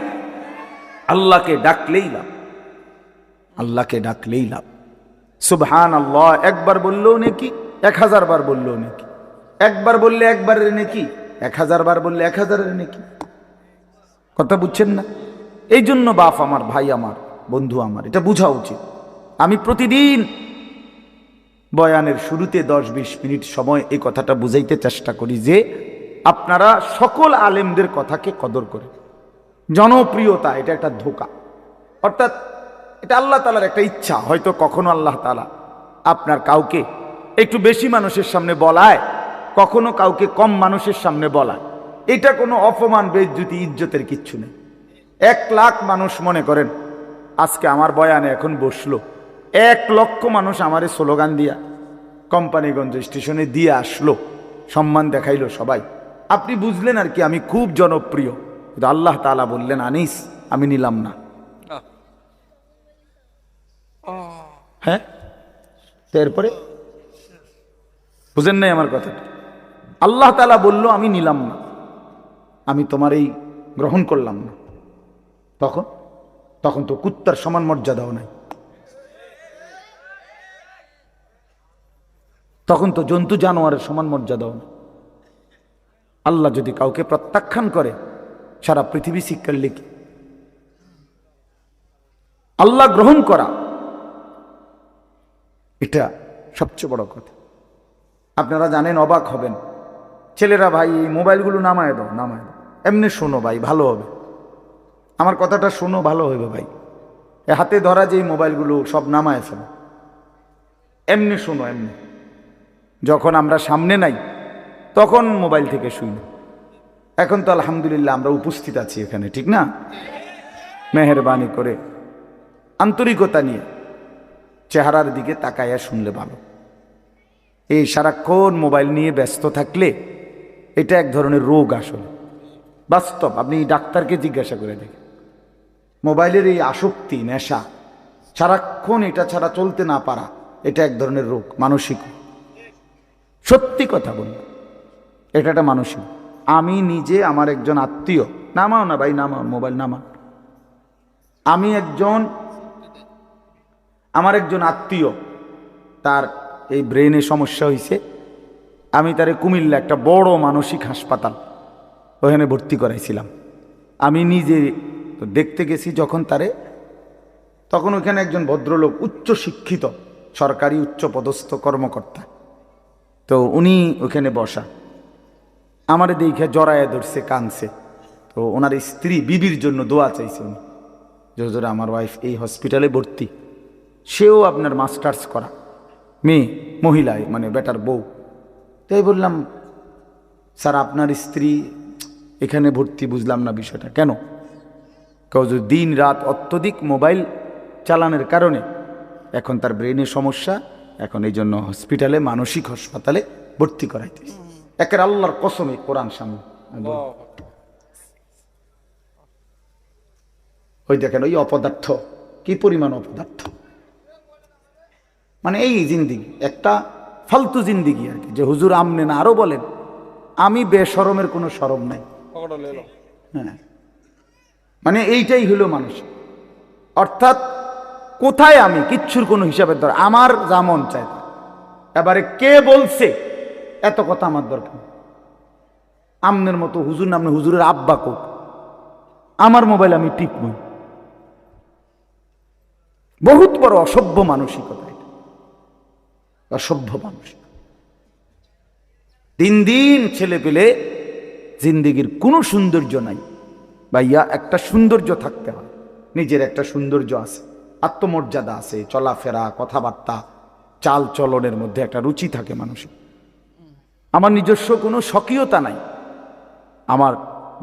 আল্লাহকে ডাকলেই লাভ, আল্লাহকে ডাকলেই লাভ। সুবহানাল্লাহ একবার বললেও নেকি, 1000 বার বললেও নেকি। একবার বললে একবারের নেকি, 1000 বার বললে 1000-এর নেকি। কথা বুঝছেন না? এই জন্য বাপ আমার, ভাই আমার, বন্ধু আমার, এটা বোঝা উচিত। আমি প্রতিদিন বয়ানের শুরুতে 10-20 মিনিট সময় এই কথাটা বুঝাইতে চেষ্টা করি যে আপনারা সকল আলেমদের কথাকে কদর করে। জনপ্রিয়তা এটা একটা ধোঁকা, অর্থাৎ এটা আল্লাহ তাআলার একটা ইচ্ছা। হয়তো কখনো আল্লাহ তাআলা আপনার কাউকে একটু বেশি মানুষের সামনে বলায়, কখনো কাউকে কম মানুষের সামনে বলায়। এটা কোনো অপমান, বেইজ্জতি, ইজ্জতের কিচ্ছু নেই। 1 লাখ মানুষ মনে করেন আজকে আমার বয়ানে এখন বসলো, 1 লক্ষ মানুষ আমারে স্লোগান দিয়া কোম্পানিগঞ্জ স্টেশনে দিয়ে আসলো, সম্মান দেখাইলো সবাই, আপনি বুঝলেন আর কি আমি খুব জনপ্রিয়। কিন্তু আল্লাহ তাআলা বললেন আনিস আমি নিলাম না। হ্যাঁ, এরপরে বুঝেন নাই আমার কথাটা? আল্লাহ তাআলা বলল আমি নিলাম না, আমি তোমার এই গ্রহণ করলাম না। তখন তো কুত্তার সমান মর্যাদাও নাই, তখন তো জন্তু জানোয়ারের সমান মর্যাদাও নাই। আল্লাহ যদি কাউকে প্রত্যাখ্যান করে সারা পৃথিবী শিক্ষার লিখে। আল্লাহ গ্রহণ করা এটা সবচেয়ে বড় কথা। আপনারা জানেন, অবাক হবেন, ছেলেরা ভাই এই মোবাইলগুলো নামায় দাও, নামায় দাও, এমনি শোনো ভাই ভালো হবে, আমার কথাটা শোনো ভালো হবে ভাই, এ হাতে ধরা যে মোবাইলগুলো সব নামায় ফেলো, এমনি শোনো এমনি। যখন আমরা সামনে নাই তখন মোবাইল থেকে শুনি, এখন তো আলহামদুলিল্লাহ আমরা উপস্থিত আছি এখানে, ঠিক না? মেহেরবানি করে আন্তরিকতা নিয়ে চেহারার দিকে তাকাইয়া শুনলে ভালো। এই সারাক্ষণ মোবাইল নিয়ে ব্যস্ত থাকলে এটা এক ধরনের রোগ, আসলে বাস্তব। আপনি ডাক্তারকে জিজ্ঞাসা করে দেখেন, মোবাইলের এই আসক্তি, নেশা, সারাক্ষণ এটা ছাড়া চলতে না পারা, এটা এক ধরনের রোগ, মানসিক। সত্যি কথা বলুন, এটা একটা মানসিক। আমি নিজে, আমার একজন আত্মীয়, নামাও না ভাই নামাও, মোবাইল নামা, আমার একজন আত্মীয়, তার এই ব্রেনে সমস্যা হয়েছে, আমি তারে কুমিল্লা একটা বড় মানসিক হাসপাতাল ওখানে ভর্তি করাইছিলাম। আমি নিজে দেখতে গেছি যখন তারে, তখন ওখানে একজন ভদ্রলোক, উচ্চ শিক্ষিত সরকারি উচ্চ পদস্থ কর্মকর্তা, তো উনি ওখানে বসা, আমারে দেখে জড়ায় ধরছে, কানছে। তো ওনার স্ত্রী বিবির জন্য দোয়া চাইছে উনি, যে হুজুর আমার ওয়াইফ এই হসপিটালে ভর্তি, সেও আপনার মাস্টার্স করা মেয়ে, মহিলায় মানে বেটার বউ। তাই বললাম স্যার আপনার স্ত্রী এখানে ভর্তি, বুঝলাম না বিষয়টা কেন? কারণ দিন রাত অত্যধিক মোবাইল চালানোর কারণে এখন তার ব্রেনের সমস্যা, এখন এই জন্য হসপিটালে, মানসিক হাসপাতালে ভর্তি করাইতেছে। একের আল্লাহর কসমে, কোরআন সামনে ওই দেখেন ওই অপদার্থ, কি পরিমাণ অপদার্থ, মানে এই জিন্দিগি একটা ফালতু জিন্দিগি আর কি। যে হুজুর আমনে না, আরো বলেন আমি বেশরমের কোনো শরম নাই। হ্যাঁ, মানে এইটাই হলো মানুষ, অর্থাৎ কোথায় আমি কিচ্ছুর কোনো হিসাবের দরকার, আমার যা মন চায়। এবারে কে বলছে এত কথা আমার দরকার, আমনের মতো হুজুর নামে হুজুরের আব্বা কোক, আমার মোবাইল আমি টিপবই। বহুত বড় অসভ্য মানসিকতা, অসভ্য মানুষ। দিন দিন ছেলে পেলে জিন্দিগির কোনো সৌন্দর্য নাই ভাইয়া। একটা সৌন্দর্য থাকতে হয়, নিজের একটা সৌন্দর্য আছে, আত্মমর্যাদা আছে, চলাফেরা, কথাবার্তা, চাল চলনের মধ্যে একটা রুচি থাকে মানুষের। আমার নিজস্ব কোনো স্বকীয়তা নাই, আমার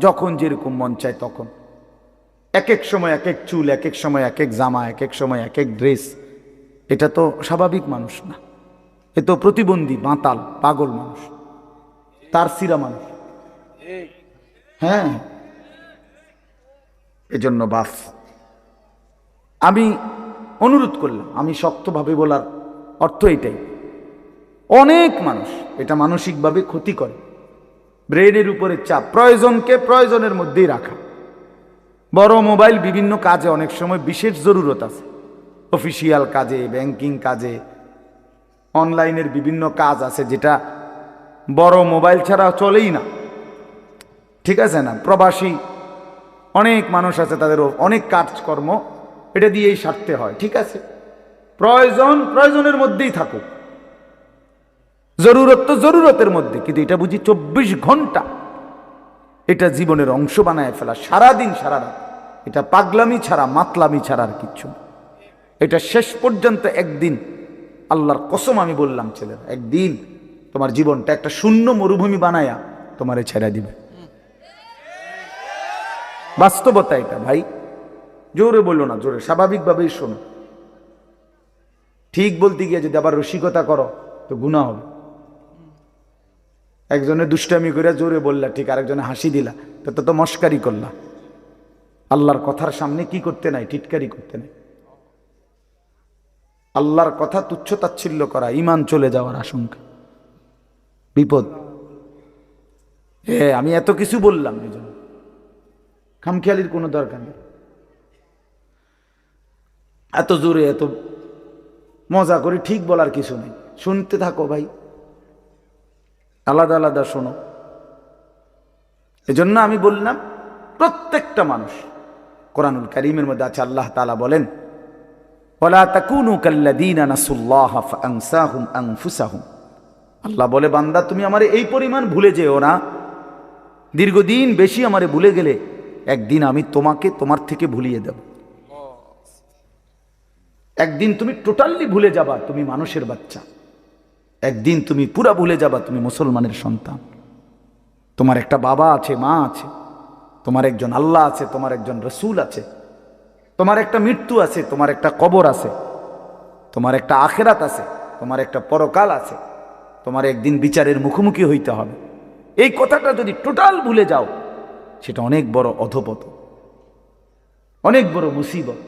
যখন যেরকম মন চায় তখন, এক এক সময় এক এক চুল, এক এক সময় এক এক জামা, এক এক সময় এক এক ড্রেস। এটা তো স্বাভাবিক মানুষ না, এ তো প্রতিবন্ধী, মাতাল, পাগল মানুষ, তার সিরা মানুষ। হ্যাঁ, এজন্য বাস আমি অনুরোধ করলাম, আমি শক্তভাবে বলার অর্থ এটাই, অনেক মানুষ এটা মানসিকভাবে ক্ষতি করে। ব্রেনের উপরে চাপ, প্রয়োজনকে প্রয়োজনের মধ্যেই রাখা। বড় মোবাইল বিভিন্ন কাজে অনেক সময় বিশেষ জরুরত আছে, অফিসিয়াল কাজে, ব্যাংকিং কাজে, অনলাইনের বিভিন্ন কাজ আছে যেটা বড় মোবাইল ছাড়া চলেই না, ঠিক আছে না? প্রবাসী অনেক মানুষ আছে, তাদের অনেক কাজকর্ম এটা দিয়েই সারতে হয়, ঠিক আছে, প্রয়োজনের মধ্যেই থাকুক, জরুরত তো জরুরতের মধ্যে, কিন্তু এটা বুঝি 24 ঘন্টা এটা জীবনের অংশ বানায় ফেলা, সারাদিন সারা রাত, এটা পাগলামি ছাড়া, মাতলামি ছাড়া আর কিচ্ছু। এটা শেষ পর্যন্ত একদিন, আল্লাহর কসম আমি বললাম ছেলেরা, একদিন তোমার জীবনটা একটা শূন্য মরুভূমি বানায়া তোমারে ছেড়ে দিবে। বাস্তবতা এটা ভাই, জোরে বললো না, জোরে স্বাভাবিকভাবেই শোনো। ঠিক বলতে গিয়ে যদি আবার রসিকতা করো তো গুনাহ হবে। একজনে দুষ্টামি করে জোরে বললা ঠিক, আরেকজনে হাসি দিলা, তো তো মস্কারি করলা। আল্লাহর কথার সামনে কি করতে নাই? টিটকারি করতে নাই। আল্লাহর কথা তুচ্ছ তাচ্ছিল্য করা ঈমান চলে যাওয়ার আশঙ্কা, বিপদ। আমি এত কিছু বললাম, এই জন্য খামখেয়ালির কোনো দরকার নেই। এত জোরে এত মজা করে ঠিক বলার কিছু নেই। শুনতে থাকো ভাই, আলাদা আলাদা শোনো। এজন্য আমি বললাম প্রত্যেকটা মানুষ, কোরআনুল কারীমের মধ্যে আছে আল্লাহ তাআলা বলেন, ওয়ালা তাকুনু কাল্লাযীনা নাসুল্লাহা ফাআনসাহুম আনফুসাহুম। আল্লাহ বলে, বান্দা তুমি আমারে এই পরিমাণ ভুলে যেও না, দীর্ঘদিন বেশি আমারে ভুলে গেলে একদিন আমি তোমাকে তোমার থেকে ভুলিয়ে দেব। একদিন তুমি টোটালি ভুলে যাবা তুমি মানুষের বাচ্চা, একদিন তুমি পুরা ভুলে যাবা তুমি মুসলমানের সন্তান। তোমার একটা বাবা আছে, মা আছে, তোমার একজন আল্লাহ আছে, তোমার একজন রসুল আছে, তোমার একটা মৃত্যু আছে, তোমার একটা কবর আছে, তোমার একটা আখেরাত আছে, তোমার একটা পরকাল আছে, তোমার একদিন বিচারের মুখোমুখি হইতে হবে। এই কথাটা যদি টোটাল ভুলে যাও, সেটা অনেক বড় অধপত, অনেক বড় মুসিবত।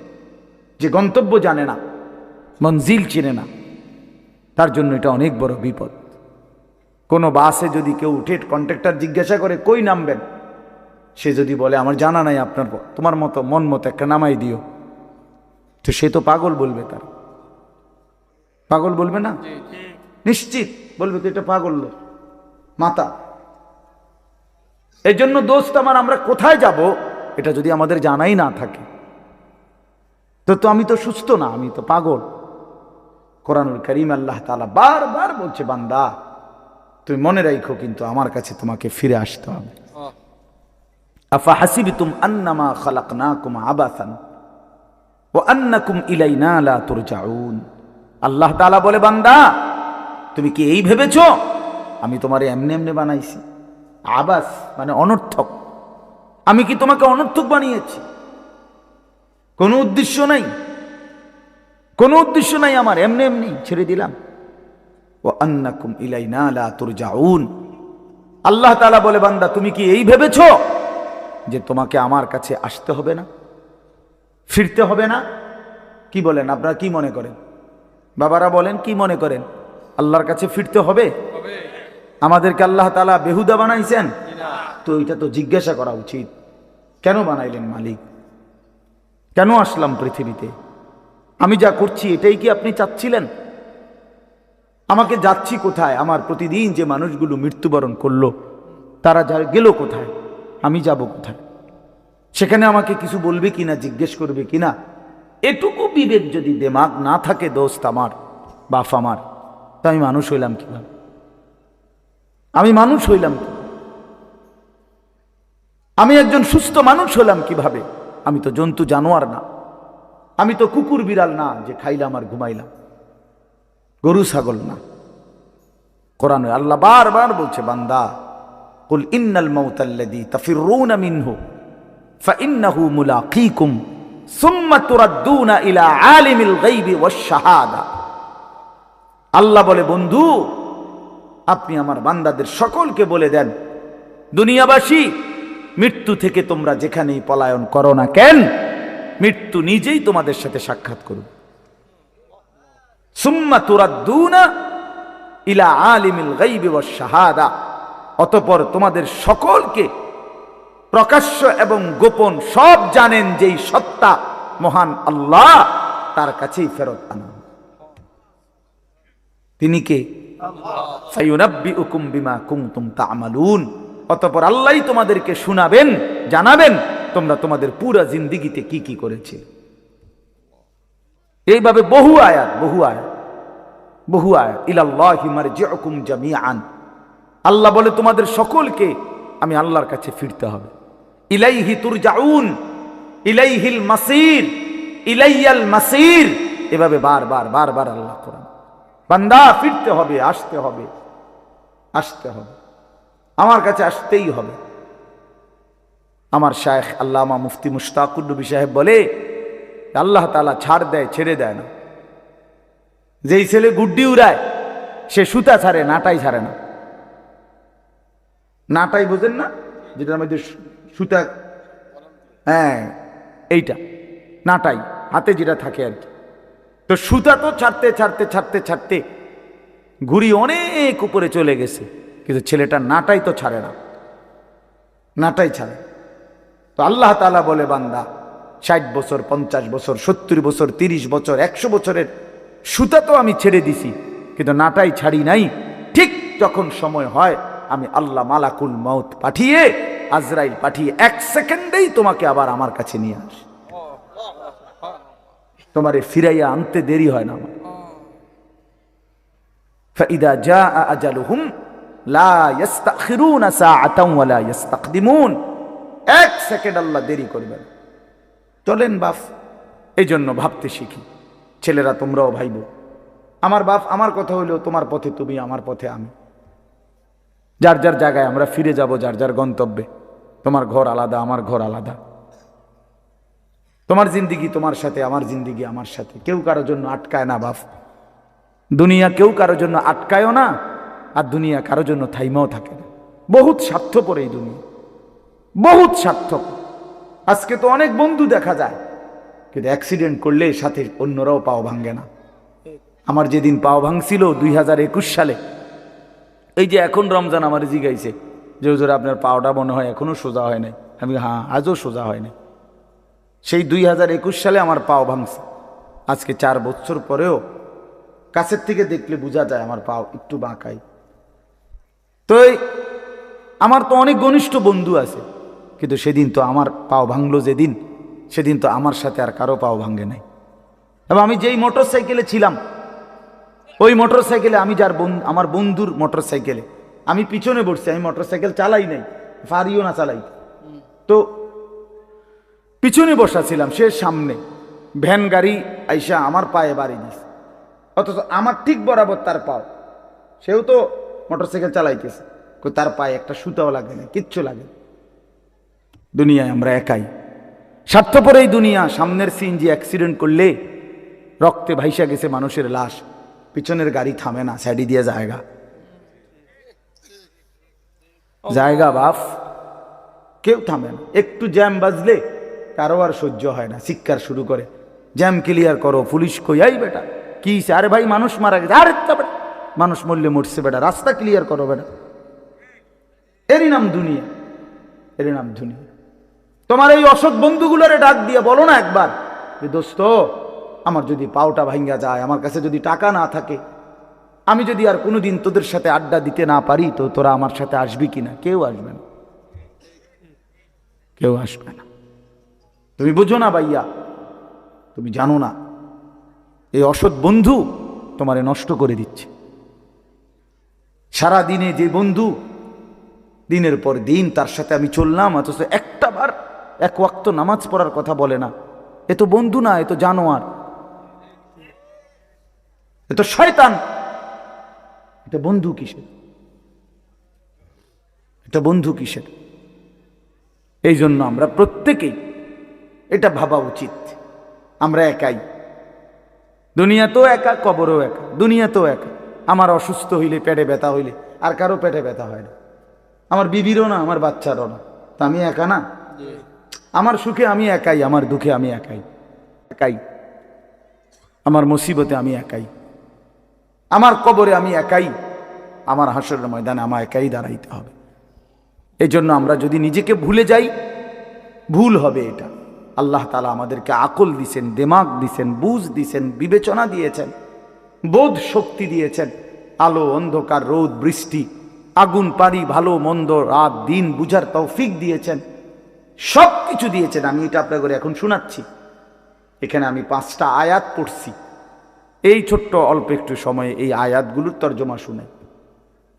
যে গন্তব্য জানে না, মঞ্জিল চিনে না, তার জন্য এটা অনেক বড় বিপদ। কোনো বাসে যদি কেউ উঠে কন্ট্রাক্টর জিজ্ঞাসা করে কই নামবেন, সে যদি বলে আমার জানা নাই, আপনার তোমার মতো মন মতো একটা নামাই দিও, তো সে তো পাগল বলবে। তার পাগল বলবে না? নিশ্চিত বলবে তো এটা পাগল লোক, মাতা। এই জন্য দোস্ত আমার, আমরা কোথায় যাব এটা যদি আমাদের জানাই না থাকে, তো আমি তো সুস্থ না, আমি তো পাগল। কোরআনুল কারীম আল্লাহ তাআলা বারবার বলছে, বান্দা তুমি মনে রাখো কিন্তু আমার কাছে তোমাকে ফিরে আসতে হবে। আফা হাসিবতুম আন্নামা খালাকনাকুম আবাসান ওয়া আন্নাকুম ইলাইনা লা তুরজাউন। আল্লাহ তাআলা বলে, বান্দা তুমি কি এই ভেবেছো আমি তোমারে এমনি এমনি বানাইছি? আবাস মানে অনর্থক। আমি কি তোমাকে অনর্থক বানিয়েছি? কোনো উদ্দেশ্য নাই, কোনো উদ্দেশ্য নাই আমার, এমনি এমনি ছেড়ে দিলাম। ওয়া আন্নাকুম ইলাইনা লা তুরজাউন। আল্লাহ তাআলা বলে, বান্দা তুমি কি এই ভেবেছো যে তোমাকে আমার কাছে আসতে হবে না, ফিরতে হবে না? কি বলেন আপনারা, কি মনে করেন? বাবারা বলেন, কি মনে করেন? আল্লাহর কাছে ফিরতে হবে? আমাদেরকে আল্লাহ তাআলা বেহুদা বানাইছেন? তো এটা তো জিজ্ঞাসা করা উচিত, কেন বানাইলেন মালিক? কেন আসলাম পৃথিবীতে? আমি যা করছি এটাই কি আপনি চাচ্ছিলেন? আমাকে যাচ্ছি কোথায়? আমার প্রতিদিন যে মানুষগুলো মৃত্যুবরণ করলো, তারা যা গেল কোথায়? আমি যাব কোথায়? সেখানে আমাকে কিছু বলবে কিনা, জিজ্ঞেস করবে কিনা? এটুকু বিবেক যদি দিমাগ না থাকে দোস্ত আমার, বাপ আমার, তা আমি মানুষ হইলাম কিভাবে? আমি মানুষ হইলাম কি? আমি একজন সুস্থ মানুষ হলাম কিভাবে? আমি তো জন্তু জানোয়ার না, আমি তো কুকুর বিড়াল না যে খাইলাম আর ঘুমাইলাম, গরু ছাগল না। কোরআনে আল্লাহ বারবার বলছে, বান্দা কুল ইন্নাল মাউতাল্লাযী তাফিররুনা মিনহু ফাইন্নাহু মুলাকীকুম সুম্মা তুরাদ্দুনা ইলা আলিমিল গায়বি ওয়াশ শাহাদা। আল্লাহ বলে, বন্ধু আপনি আমার বান্দাদের সকলকে বলে দেন, দুনিয়াবাসী, মৃত্যু থেকে তোমরা যেখানেই পলায়ন করো না কেন, মৃত্যু নিজেই তোমাদের সাথে সাক্ষাৎ করবে। সুম্মা তুরাদ্দুনা ইলা আলিমিল গায়বি ওয়াশ শাহাদা, অতঃপর তোমাদের সকলকে প্রকাশ্য এবং গোপন সব জানেন যেই সত্তা মহান আল্লাহ, তার কাছেই ফেরত আনা। তিনি কে? ফায়ুনাব্বিউকুম বিমা কুনতুম তা'মালুন। অতঃপর আল্লাহই তোমাদেরকে শোনাবেন, জানাবেন তোমরা তোমাদের পুরা জিন্দেগিতে কি কি করেছে। এইভাবে বহু আয়াত, বহু আয়াত, বহু আয়াত। ইলাল্লাহি মারজিউকুম জামিআন। আল্লাহ বলে তোমাদের সকলকে আমি আল্লাহর কাছে ফিরতে হবে। ইলাইহি তুরজাউন, ইলাইহিল মাসির, ইলাইয়াল মাসির। এভাবে বারবার বারবার আল্লাহ কোরআন। বান্দা ফিরতে হবে, আসতে হবে, আসতে হবে, আমার কাছে আসতেই হবে। আমার শায়েখ আল্লামা মুফতি মুশতাকুর নবী সাহেব বলে, আল্লাহ তাআলা ছাড় দেয়, ছেড়ে দেয় না। যেই ছেলে গুড্ডি উড়ায় সে সুতা ছাড়ে, নাটাই ছাড়ে না। নাটাই বোঝেন না, যেটার মধ্যে সুতা, হ্যাঁ এইটা নাটাই, হাতে যেটা থাকে আর কি। তো সুতা তো ছাড়তে ছাড়তে ছাড়তে ছাড়তে ঘুড়ি অনেক উপরে চলে গেছে, কিন্তু ছেলেটা নাটাই তো ছাড়ে না, নাটাই ছাড়ে। তো আল্লাহ তাআলা বলে, বান্দা 60 বছর, 50 বছর, 70 বছর, 30 বছর, 100 বছরের সুতা তো আমি ছেড়ে দিছি, কিন্তু নাটাই ছাড়ি নাই। ঠিক যখন সময় হয় আমি আল্লাহ মালাকুল মউত পাঠিয়ে, আজরাইল পাঠিয়ে 1 সেকেন্ডেই তোমাকে আবার আমার কাছে নিয়ে আসি। তোমারে ফিরাইয়া আনতে দেরি হয় না আমার। ফাইদা জাআ আজালুহুম লা ইস্তাখিরুনা সাআতান ওয়া লা ইস্তাকদিমুন। 1 সেকেন্ড আল্লাহ দেরি করবেন। চলেন বাপ, এই জন্য ভাবতে শিখি। ছেলেরা তোমরাও ভাইবো, আমার বাপ আমার কথা হইলেও তোমার পথে তুমি, আমার পথে আমি। যার যার জায়গায় আমরা ফিরে যাব, যার যার গন্তব্যে। তোমার ঘর আলাদা, আমার ঘর আলাদা। তোমার জিন্দিগি তোমার সাথে, আমার জিন্দিগি আমার সাথে। কেউ কারোর জন্য আটকায় না বাপ। দুনিয়া কেউ কারোর জন্য আটকায়ও না, আর দুনিয়া কারোর জন্য থাইমাও থাকে না। বহুত স্বার্থপর এই দুনিয়া, বহুত স্বার্থপর। আজকে তো অনেক বন্ধু দেখা যায়, কিন্তু অ্যাক্সিডেন্ট করলে সাথে অন্যরাও পাও ভাঙ্গে না। আমার যেদিন পাও ভাঙছিল 2021 সালে, এই যে এখন রমজান আমার জিগাইছে যে হুজুর আপনার পাওটা মনে হয় এখনো সোজা হয় নাই। আমি হ্যাঁ, আজও সোজা হয় নাই। সেই 2021 সালে আমার পাও ভাঙছে। আজকে 4 বছর পরেও কাছের থেকে দেখলে বোঝা যায় আমার পাও একটু বাঁকাই। তো আমার তো অনেক ঘনিষ্ঠ বন্ধু আছে, কিন্তু সেদিন তো আমার পাও ভাঙলো যেদিন, সেদিন তো আমার সাথে আর কারো পাও ভাঙে নাই। এবং আমি যেই মোটর সাইকেলে ছিলাম, ওই মোটর সাইকেলে আমি আমার বন্ধুর মোটর সাইকেলে আমি পিছনে বসছি। আমি মোটর সাইকেল চালাই নাই, পারিও না চালাই। তো পিছনে বসা ছিলাম, সে সামনে। ভ্যান গাড়ি আইসা আমার পায়ে বাড়ি দিস, অথচ আমার ঠিক বরাবর তার পাও। সেও তো মোটর সাইকেল চালাইতেছে, তার পায়ে একটা সুতাও লাগে না, কিচ্ছু লাগে। দুনিয়ায় আমরা একাই, স্বার্থপর এই দুনিয়া। সামনের সিএনজি অ্যাক্সিডেন্ট করলে রক্তে ভাইসা গেছে মানুষের লাশ, পিছনের গাড়ি থামে না, সাইডি দিয়ে জায়গা জায়গা বাপ, কেউ থামে না। একটু জ্যাম বাজলে কারো আর সহ্য হয় না, চিৎকার শুরু করে, জ্যাম ক্লিয়ার করো। পুলিশ কই, আই বেটা কি? আরে ভাই মানুষ মারা গেছে। আরে মানুষ মরলে মরছে বেটা, রাস্তা ক্লিয়ার করো বেটা। এরই নাম দুনিয়া, এরই নাম দুনিয়া। তোমার এই অসৎ বন্ধুগুলোরে ডাক দিয়ে বলো না একবার যে দোস্ত, আমার যদি পাওটা ভাঙ্গা যায়, আমার কাছে যদি টাকা না থাকে, আমি যদি আর কোনোদিন তোদের সাথে আড্ডা দিতে না পারি, তো তোরা আমার সাথে আসবি কিনা? কেউ আসবে না, কেউ আসবে না। তুমি বুঝো না ভাইয়া, তুমি জানো না এই অসৎ বন্ধু তোমারে নষ্ট করে দিচ্ছে। সারা দিনে যে বন্ধু, দিনের পর দিন তার সাথে আমি চললাম, অথচ একটা বার 1 ওয়াক্ত নামাজ পড়ার কথা বলে না। এ তো বন্ধু না, এ তো জানোয়ার, এ তো শয়তান। এটা বন্ধু কিসের? এটা বন্ধু কিসের? এই জন্য আমরা প্রত্যেকেই এটা ভাবা উচিত, আমরা একাই। দুনিয়া তো একা, কবরও একা। দুনিয়া তো একা। আমার অসুস্থ হইলে, পেটে ব্যথা হইলে আর কারো পেটে ব্যথা হয় না, আমার বিবিরও না, আমার বাচ্চারও না। তা আমি একা না? আমার সুখে আমি একাই, আমার দুঃখে আমি একাই, একাই। আমার মুসিবতে আমি একাই, আমার কবরে আমি একাই, আমার হাসরের ময়দানে আমার একাই দাঁড়াইতে হবে। এই জন্য আমরা যদি নিজেকে ভুলে যাই, ভুল হবে এটা। আল্লাহ তাআলা আমাদেরকে আকল দিছেন, দিমাগ দিছেন, বুঝ দিছেন, বিবেচনা দিয়েছেন, বোধ শক্তি দিয়েছেন, আলো অন্ধকার, রোদ বৃষ্টি, আগুন পানি, ভালো মন্দ, রাত দিন বুঝার তৌফিক দিয়েছেন, সব কিছু দিয়েছেন। আমি এটা আপনাদের এখন শোনাচ্ছি। এখানে আমি 5টা আয়াত পড়ছি, এই ছোট্ট অল্প একটু সময়ে এই আয়াতগুলোর তর্জমা শুনে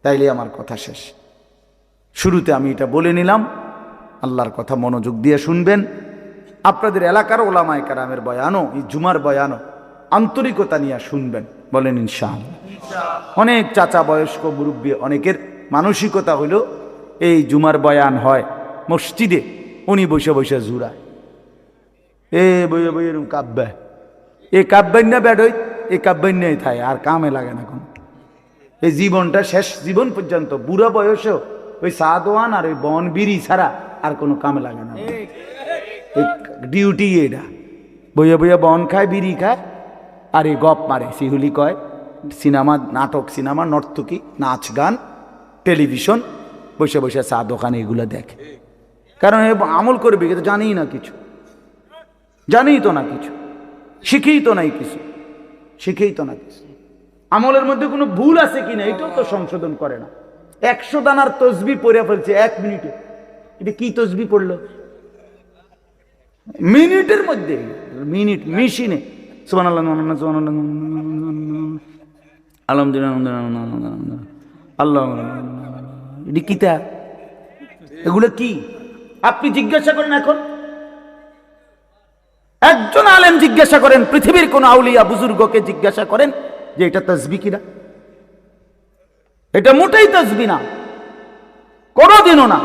তাইলে আমার কথা শেষ। শুরুতে আমি এটা বলে নিলাম, আল্লাহর কথা মনোযোগ দিয়ে শুনবেন। আপনাদের এলাকার ওলামায়ে কেরামের বয়ানও, এই জুমার বয়ানও আন্তরিকতা নিয়ে শুনবেন, বলেন ইনশাআল্লাহ। অনেক চাচা, বয়স্ক, মুরব্বী, অনেকের মানসিকতা হলো এই জুমার বয়ান হয় মসজিদে, উনি বসে বসে জুড়ায়, এ বইয়ে বইয়ে এরকম কাব্যা, এ কাব্যান্য বেডই, এ কাব্যান্যই থাকে, আর কামে লাগে না কোন। এই জীবনটা শেষ জীবন পর্যন্ত বুড়া বয়সেও ওই সাদওয়ান আর ওই বন বিড়ি ছাড়া আর কোনো কামে লাগে না। ডিউটি এটা, বইয়ে বইয়ে বন খায়, বিড়ি খায়, আর এই গপ মারে, শিহুলি কয়, সিনেমা নাটক, সিনেমা, নর্তকী, নাচ গান, টেলিভিশন, বসে বসে চা দোকানে এগুলো দেখে। কারণ এ আমল করবে কিন্তু জানেই না কিছু, জানেই তো না কিছু, শিখেই তো নাই কিছু, শিখেই তো না কিছু। আমলের মধ্যে কোনো ভুল আছে কিনা এটাও তো সংশোধন করে না। 100 দানার তসবি পড়ে ফেলছে 1 মিনিটে। এটা কি তসবি পড়লো মিনিটের মধ্যে, মিনিট মেশিনে সুবহানাল্লাহ আলহামদুলিল্লাহ আল্লাহ, এটা কিতা, এগুলো কি? আপনি জিজ্ঞাসা করেন, এখন একজন আলেম জিজ্ঞাসা করেন, পৃথিবীর কোন আউলিয়া বুজুর্গকে জিজ্ঞাসা করেন যে এটা তাসবিহ কিনা। এটা মোটেই তাসবিহ না, কোনদিনও না।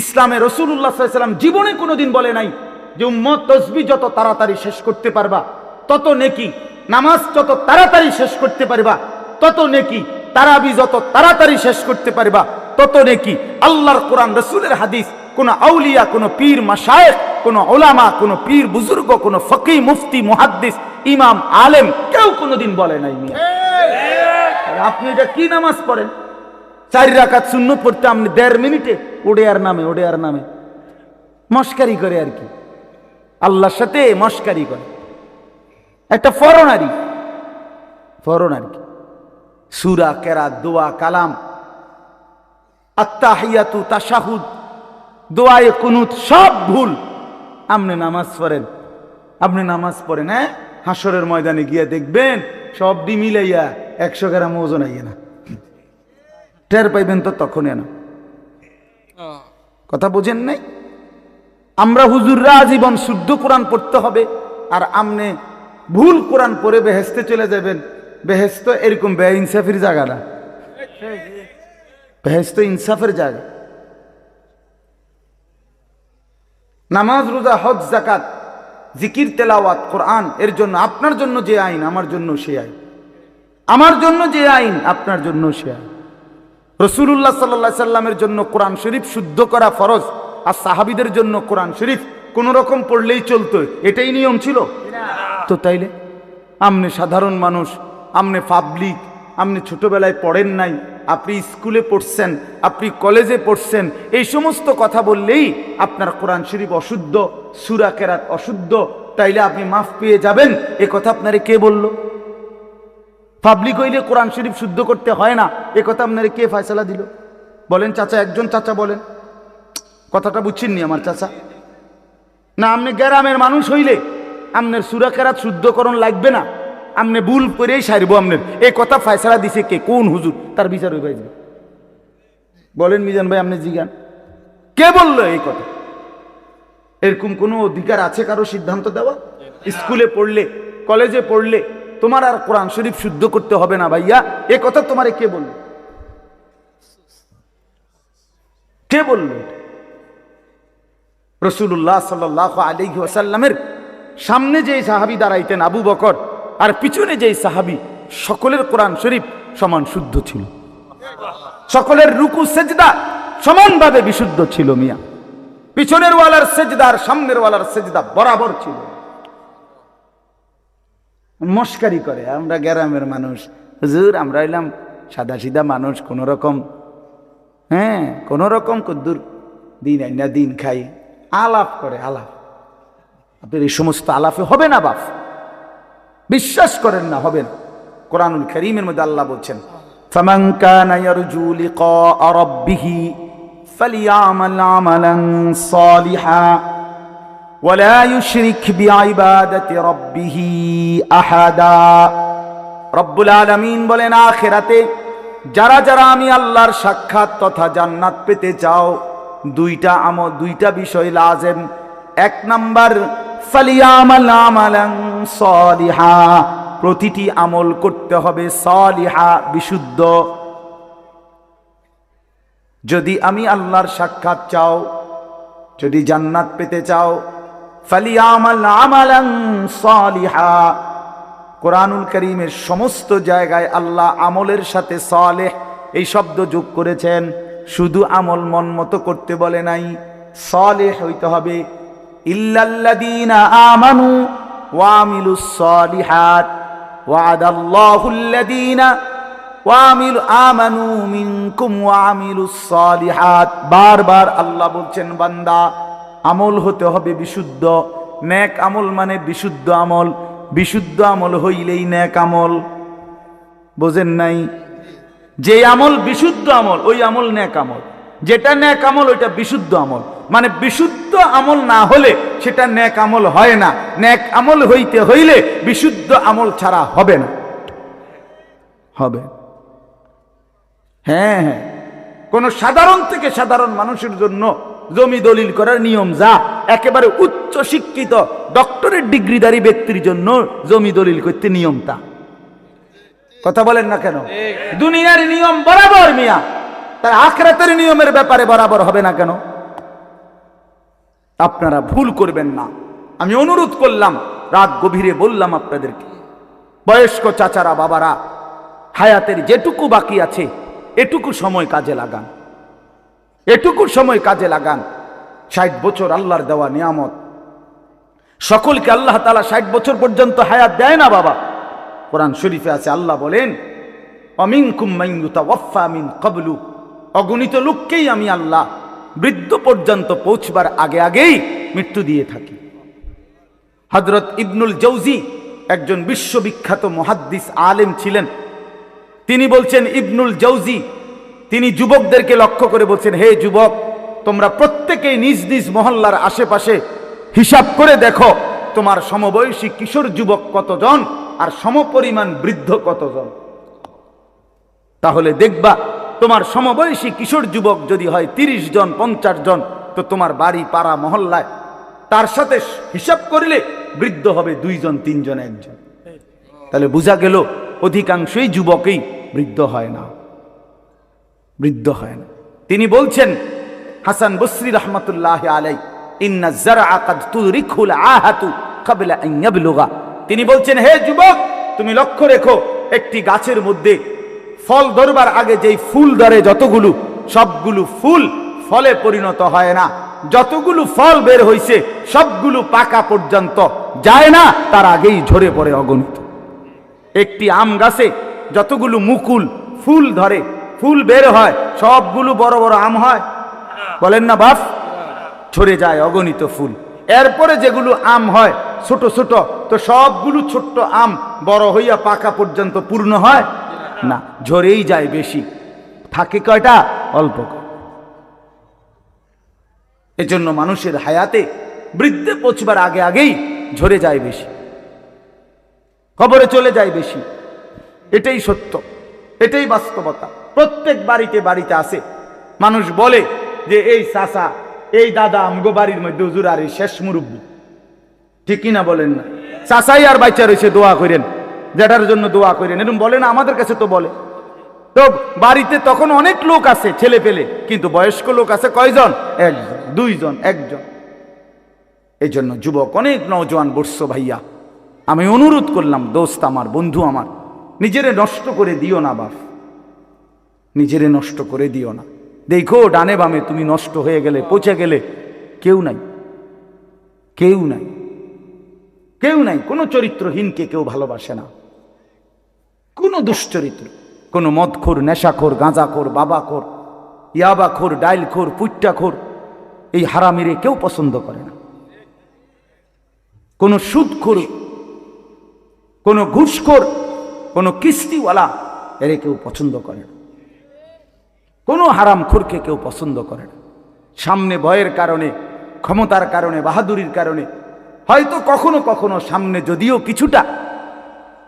ইসলামে রাসূলুল্লাহ সাল্লাল্লাহু আলাইহি ওয়াসাল্লাম জীবনে কোনোদিন বলে নাই যে উম্মত তাসবিহ যত তাড়াতাড়ি শেষ করতে পারবা তত নেকি, নামাজ যত তাড়াতাড়ি শেষ করতে পারবা তত নেকি, তারাবি যত তাড়াতাড়ি শেষ করতে পারবা তত নেকি। আল্লাহর কোরআন, রাসূলের হাদিস, কোন আউলিয়া, কোন পীর মাশায়েখ, কোন উলামা, কোন পীর বুজুর্গ, কোন ফকিহ, মুফতি, মুহাদ্দিস, ইমাম, আলেম কেউ কোনোদিন বলে নাই। আপনি এটা কি নামাজ পড়েন? 4 রাকাত সুন্নত পড়তে আপনি 1.5 মিনিটে ওডেয়ার নামে, ওডেয়ার নামে মস্কারি করে আর কি, আল্লাহর সাথে মস্কারি করে। একটা ফরনারি, ফরনারি কি সূরা, কেরাত, দোয়া, কালাম, আত্তাহিয়াতু, তাশাহুদ, দোয়ায়ে কুনুত সব ভুল। আপনি নামাজ পড়েন, আপনি নামাজ পড়েন, হ্যাঁ, হাসরের ময়দানে গিয়ে দেখবেন সব ডি মিলাইয়া 100 গ্রাম ওজন আইয়ে না, টের পাইবেন তো তখনই না। কথা বুঝেন নাই? আমরা হুজুররা আজীবন শুদ্ধ কোরআন পড়তে হবে, আর আমনে ভুল কোরআন পড়ে বেহেশতে চলে যাবেন। বেহেশত এরকম বেইনসাফের জায়গা না, বেহেশত ইনসাফের জায়গা। নামাজ, রোজা, হজ, যাকাত, জিকির, তেলাওয়াত, কোরআন, এর জন্য আপনার জন্য যে আইন আমার জন্য সে আইন, আমার জন্য যে আইন আপনার জন্য সে আইন। রাসূলুল্লাহ সাল্লাল্লাহু আলাইহি সাল্লামের জন্য কোরআন শরীফ শুদ্ধ করা ফরজ, আর সাহাবীদের জন্য কোরআন শরীফ কোন রকম পড়লেই চলতো, এটাই নিয়ম ছিল তো। তাইলে আমনে সাধারণ মানুষ, আমনে পাবলিক, আপনি ছোটবেলায় পড়েন নাই, আপনি স্কুলে পড়ছেন, আপনি কলেজে পড়ছেন, এই সমস্ত কথা বললেই আপনার কোরআন শরীফ অশুদ্ধ, সূরা কেরাত অশুদ্ধ, তাইলে আপনি মাফ পেয়ে যাবেন, এ কথা আপনারে কে বলল? পাবলিক হইলে কোরআন শরীফ শুদ্ধ করতে হয় না, এ কথা আপনারে কে ফয়সালা দিল? বলেন চাচা, একজন চাচা বলেন, কথাটা বুঝছেননি আমার চাচা? না আপনি গ্রামের মানুষ হইলে আপনার সূরা কেরাত শুদ্ধকরণ লাগবে না, আপনি ভুল করেই সারব, আপনার এই কথা ফয়সালা দিছে কে? কোন হুজুর? তার বিচার হইবে। বলেন মিজান ভাই, আপনি জিজ্ঞান কে বলল এই কথা? এরকম কোনো অধিকার আছে কারো সিদ্ধান্ত দেওয়া? স্কুলে পড়লে, কলেজে পড়লে তোমার আর কোরআন শরীফ শুদ্ধ করতে হবে না ভাইয়া, এ কথা তোমারে কে বলল? কে বলল? রাসূলুল্লাহ সাল্লাল্লাহু আলাইহি ওয়াসাল্লামের সামনে যে সাহাবী দাঁড়াইতেন আবু বকর, আর পিছনে যেই সাহাবী, সকলের কোরআন শরীফ সমান শুদ্ধ ছিল, সকলের রুকু সেজদা সমানভাবে বিশুদ্ধ ছিল মিয়া। পিছনের ওয়ালার সেজদা আর সামনের ওয়ালার সেজদা বরাবর ছিল। মস্কারি করে, আমরা গ্রামের মানুষ, হুজুর আমরা হইলাম সাদা সিধা মানুষ, কোন রকম, হ্যাঁ কোন রকম কদ্দুর দিন আইনা দিন খাই, আলাপ করে। আলাপ আপনার এই সমস্ত আলাপে হবে না বাপ, বিশ্বাস করেন না, হবে না। কোরআনুল কারীমের মধ্যে আল্লাহ বলছেন, ফামান কানা ইয়ারজু লিকা রাব্বিহি ফালিয়ামাল আমালান সালিহা ওয়ালা ইউশরিক বিইবাদাতি রাব্বিহি আহাদা। রব্বুল আলামিন বলেন, আখিরাতে যারা যারা আমি আল্লাহর সাক্ষাৎ তথা জান্নাত পেতে চাও, দুইটা বিষয় লাজেম। 1 নাম্বার, ফালিয়ামাল আমালান সালিহা, প্রতিটি আমল করতে হবে সালিহা, বিশুদ্ধ। যদি আমি আল্লাহর সাক্ষাৎ চাও, যদি জান্নাত পেতে চাও ফালিয়ামাল আমালান সালিহা। কোরআনুল কারীমের সমস্ত জায়গায় আল্লাহ আমলের সাথে সালেহ এই শব্দ যোগ করেছেন। শুধু আমল মন মতো করতে বলে নাই, সালেহ হইতে হবে। ইল্লাল্লাযীনা আমানু ওয়া আমিলুস সালিহাত ওয়া'দাল্লাহুল্লাযীনা আমানু মিনকুম ওয়া আমিলুস সালিহাত। বারবার আল্লাহ বলছেন বান্দা আমল হতে হবে বিশুদ্ধ। নেক আমল মানে বিশুদ্ধ আমল, বিশুদ্ধ আমল হইলেই নেক আমল। বোঝেন নাই? যে আমল বিশুদ্ধ আমল ওই আমল নেক আমল, যেটা নেক আমল ওইটা বিশুদ্ধ আমল। মানে বিশুদ্ধ আমল না হলে সেটা নেক আমল হয় না। নেক আমল হইতে হইলে বিশুদ্ধ আমল ছাড়া হবে না। হবে? হ্যাঁ হ্যাঁ, কোন সাধারণ থেকে সাধারণ মানুষের জন্য জমি দলিল করার নিয়ম যা, একেবারে উচ্চ শিক্ষিত ডক্টরেট ডিগ্রিধারী ব্যক্তির জন্য জমি দলিল করতে নিয়ম তা। কথা বলেন না কেন? দুনিয়ার নিয়ম বরাবর মিয়া, তার আখিরাতের নিয়মের ব্যাপারে বরাবর হবে না কেন? আপনারা ভুল করবেন না। আমি অনুরোধ করলাম, রাত গভীরে বললাম আপনাদেরকে, বয়স্ক চাচারা বাবারা, হায়াতের যেটুকু বাকি আছে এটুকু সময় কাজে লাগান, এটুকু সময় কাজে লাগান। 60 বছর আল্লাহর দেওয়া নিয়ামত। সকলকে আল্লাহ তাআলা 60 বছর পর্যন্ত হায়াত দেয় না বাবা। কোরআন শরীফে আছে, আল্লাহ বলেন অমিনকুম মান ইউতাওয়াফা মিন ক্বাবলু, অগণিত লোককেই আমি আল্লাহ বৃদ্ধ পর্যন্ত পৌঁছবার আগে আগেই মৃত্যু দিয়ে থাকি। হযরত ইবনুল জাওজি একজন বিশ্ববিখ্যাত মুহাদ্দিস আলেম ছিলেন। তিনি বলছেন, ইবনুল জাওজি তিনি যুবকদেরকে লক্ষ্য করে বলছেন, হে যুবক, তোমরা প্রত্যেকেই নিজ নিজ মহল্লার আশেপাশে হিসাব করে দেখো তোমার সমবয়সী কিশোর যুবক কতজন আর সমপরিমাণ বৃদ্ধ কতজন। তাহলে দেখবা তোমার সমবয়সী কিশোর যুবক যদি হয় 30 জন 50 জন, তো তোমার বাড়ি পাড়া মহল্লায় তার সাথে হিসাব করলে বৃদ্ধ হবে 2 জন 3 জন 1 জন। তাহলে বোঝা গেল অধিকাংশই যুবকই বৃদ্ধ হয় না, বৃদ্ধ হয় না। তিনি বলছেন, হাসান বসরি রহমতুল্লাহ আলাই, ইন্না যারআ কাদ তুরিকুল আহাতু ক্বাবলা আন ইয়াবলুগা। তিনি বলছেন, হে যুবক, তুমি লক্ষ্য রেখো, একটি গাছের মধ্যে ফল ধরবার আগে যেই ফুল ধরে যতগুলো, সবগুলো ফুল ফলে পরিণত হয় না। যতগুলো ফল বের হইছে সবগুলো পাকা পর্যন্ত যায় না, তার আগেই ঝরে পড়ে অগণিত। একটি আম গাছে যতগুলো মুকুল ফুল ধরে, ফুল বের হয়, সবগুলো বড় বড় আম হয়? বলেন না বাপ? ঝরে যায় অগণিত ফুল। এরপরে যেগুলো আম হয় ছোট ছোট, তো সবগুলো ছোট্ট আম বড় হইয়া পাকা পর্যন্ত পূর্ণ হয় না, ঝরেই যায় বেশি, থাকে কয়টা? অল্প। এজন্য মানুষের হায়াতে বৃদ্ধে পৌঁছবার আগে আগেই ঝরে যায় বেশি, কবরে চলে যায় বেশি। এটাই সত্য, এটাই বাস্তবতা। প্রত্যেক বাড়িতে বাড়িতে আছে। মানুষ বলে যে এই চাচা, এই দাদা আমগো বাড়ির মধ্যে হুজুর আর এই শেষ মুরব্বী। ঠিক কিনা বলেন না? চাচাই আর বাচ্চা রয়েছে, দোয়া করেন, যেটার জন্য দোয়া করেন, এরকম বলে না? আমাদের কাছে তো বলে। তো বাড়িতে তখন অনেক লোক আছে, ছেলে পেলে, কিন্তু বয়স্ক লোক আছে কয়জন? 1 জন 2 জন 1 জন। এই জন্য যুবক অনেক নওজোয়ান বর্ষ ভাইয়া, আমি অনুরোধ করলাম, দোস্ত আমার, বন্ধু আমার, নিজেরে নষ্ট করে দিও না বাপ, নিজেরে নষ্ট করে দিও না। দেখো ডানে বামে তুমি নষ্ট হয়ে গেলে, পচে গেলে, কেউ নাই, কেউ নাই, কেউ নাই। কোনো চরিত্রহীনকে কেউ ভালোবাসে না, কোনো দুশ্চরিত্র, কোনো মদখোর, নেশাখোর, গাঁজাখোর, বাবাখোর, ইয়াবাখোর, ডাইলখোর, পুট্টাখোর, এই হারামিরে কেউ পছন্দ করে না। কোনো সুদখোর, কোনো ঘুষখোর, কোনো কিস্তিওয়ালা, এরে কেউ পছন্দ করে না। কোনো হারামখোরকে কেউ পছন্দ করে না। সামনে ভয়ের কারণে, ক্ষমতার কারণে, বাহাদুরির কারণে, হয়তো কখনো কখনো সামনে যদিও কিছুটা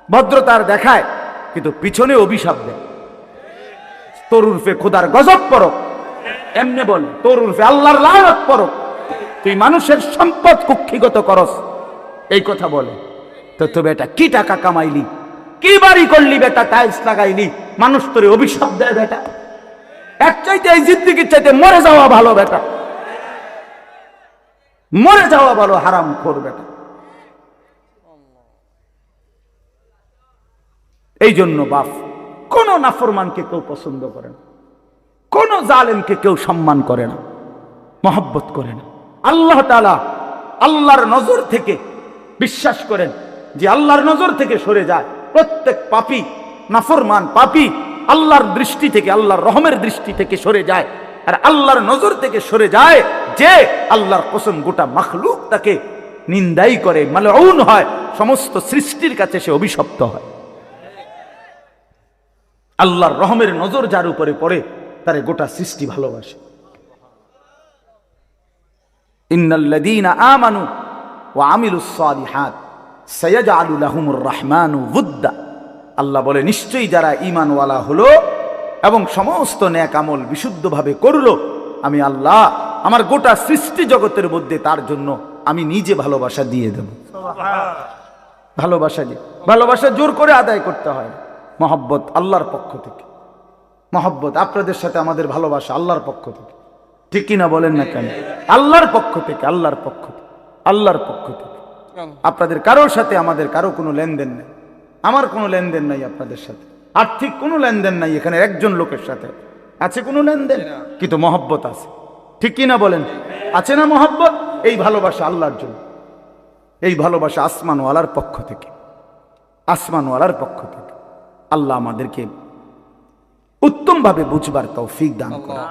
ভদ্রতার দেখায়, কিন্তু পিছনে অভিশাপ দেয়। তোর উর্ফে খোদার গজব পড়ো, এমনি বল, তোর উর্ফে আল্লাহর লানত পড়ো, তুই মানুষের সম্পদ কুক্ষিগত করস, এই কথা বলে। তো বেটা কি টাকা কামাইলি, কি বাড়ি করলি বেটা, টাইলস লাগাইলি, মানুষ তোরে অভিশাপ দেয় বেটা। এক চাইতে এই জিন্দেগির চাইতে মরে যাওয়া ভালো বেটা। মরে যাওয়া ভালো হারাম করবে না। এই জন্য বাপ, কোন নাফরমানকে কেউ পছন্দ করে না, কোন জালেমকে কেউ সম্মান করে না, মহব্বত করে না। আল্লাহ তাআলা আল্লাহর নজর থেকে, বিশ্বাস করেন যে আল্লাহর নজর থেকে সরে যায় প্রত্যেক পাপী, নাফরমান পাপী আল্লাহর দৃষ্টি থেকে, আল্লাহর রহমের দৃষ্টি থেকে সরে যায়। আর আল্লাহর নজর থেকে সরে যায় যে আল্লাহর কসম গোটা মাখলুক তাকে নিন্দাই করে, মালউন হয়, সমস্ত সৃষ্টির কাছে সে অভিশপ্ত হয়। আল্লাহর রহমের নজর যার উপরে পড়ে তারে গোটা সৃষ্টি ভালোবাসে। ইন্নাল্লাযীনা আমানু ওয়া আমিলুস সালিহাত সায়াজআলু লাহুমুর রাহমানু ওয়ুদ্দা। আল্লাহ বলে, নিশ্চয়ই যারা ঈমানওয়ালা হলো এবং সমস্ত নেক আমল বিশুদ্ধভাবে করলো, আমি আল্লাহ আমার গোটা সৃষ্টি জগতের মধ্যে তার জন্য আমি নিজে ভালোবাসা দিয়ে দেব। ভালোবাসা দিয়ে, ভালোবাসা জোর করে আদায় করতে হয়, মহব্বত আল্লাহর পক্ষ থেকে। মহব্বত আপনাদের সাথে আমাদের ভালোবাসা আল্লাহর পক্ষ থেকে, ঠিক কিনা বলেন না কেন? আল্লাহর পক্ষ থেকে, আল্লাহর পক্ষ থেকে, আল্লাহর পক্ষ থেকে। আপনাদের কারোর সাথে আমাদের কারো কোনো লেনদেন নেই, আমার কোনো লেনদেন নাই আপনাদের সাথে, আর্থিক কোনো লেনদেন নাই। এখানে একজন লোকের সাথে আছে কোনো লেনদেন, কিন্তু মহব্বত আছে, ঠিক কিনা বলেন? আছে না মহব্বত? এই ভালোবাসা আল্লাহর জন্য, এই ভালোবাসা আসমানওয়ালার পক্ষ থেকে, আসমানওয়ালার পক্ষ থেকে। আল্লাহ আমাদেরকে উত্তমভাবে বুঝবার তৌফিক দান করেন।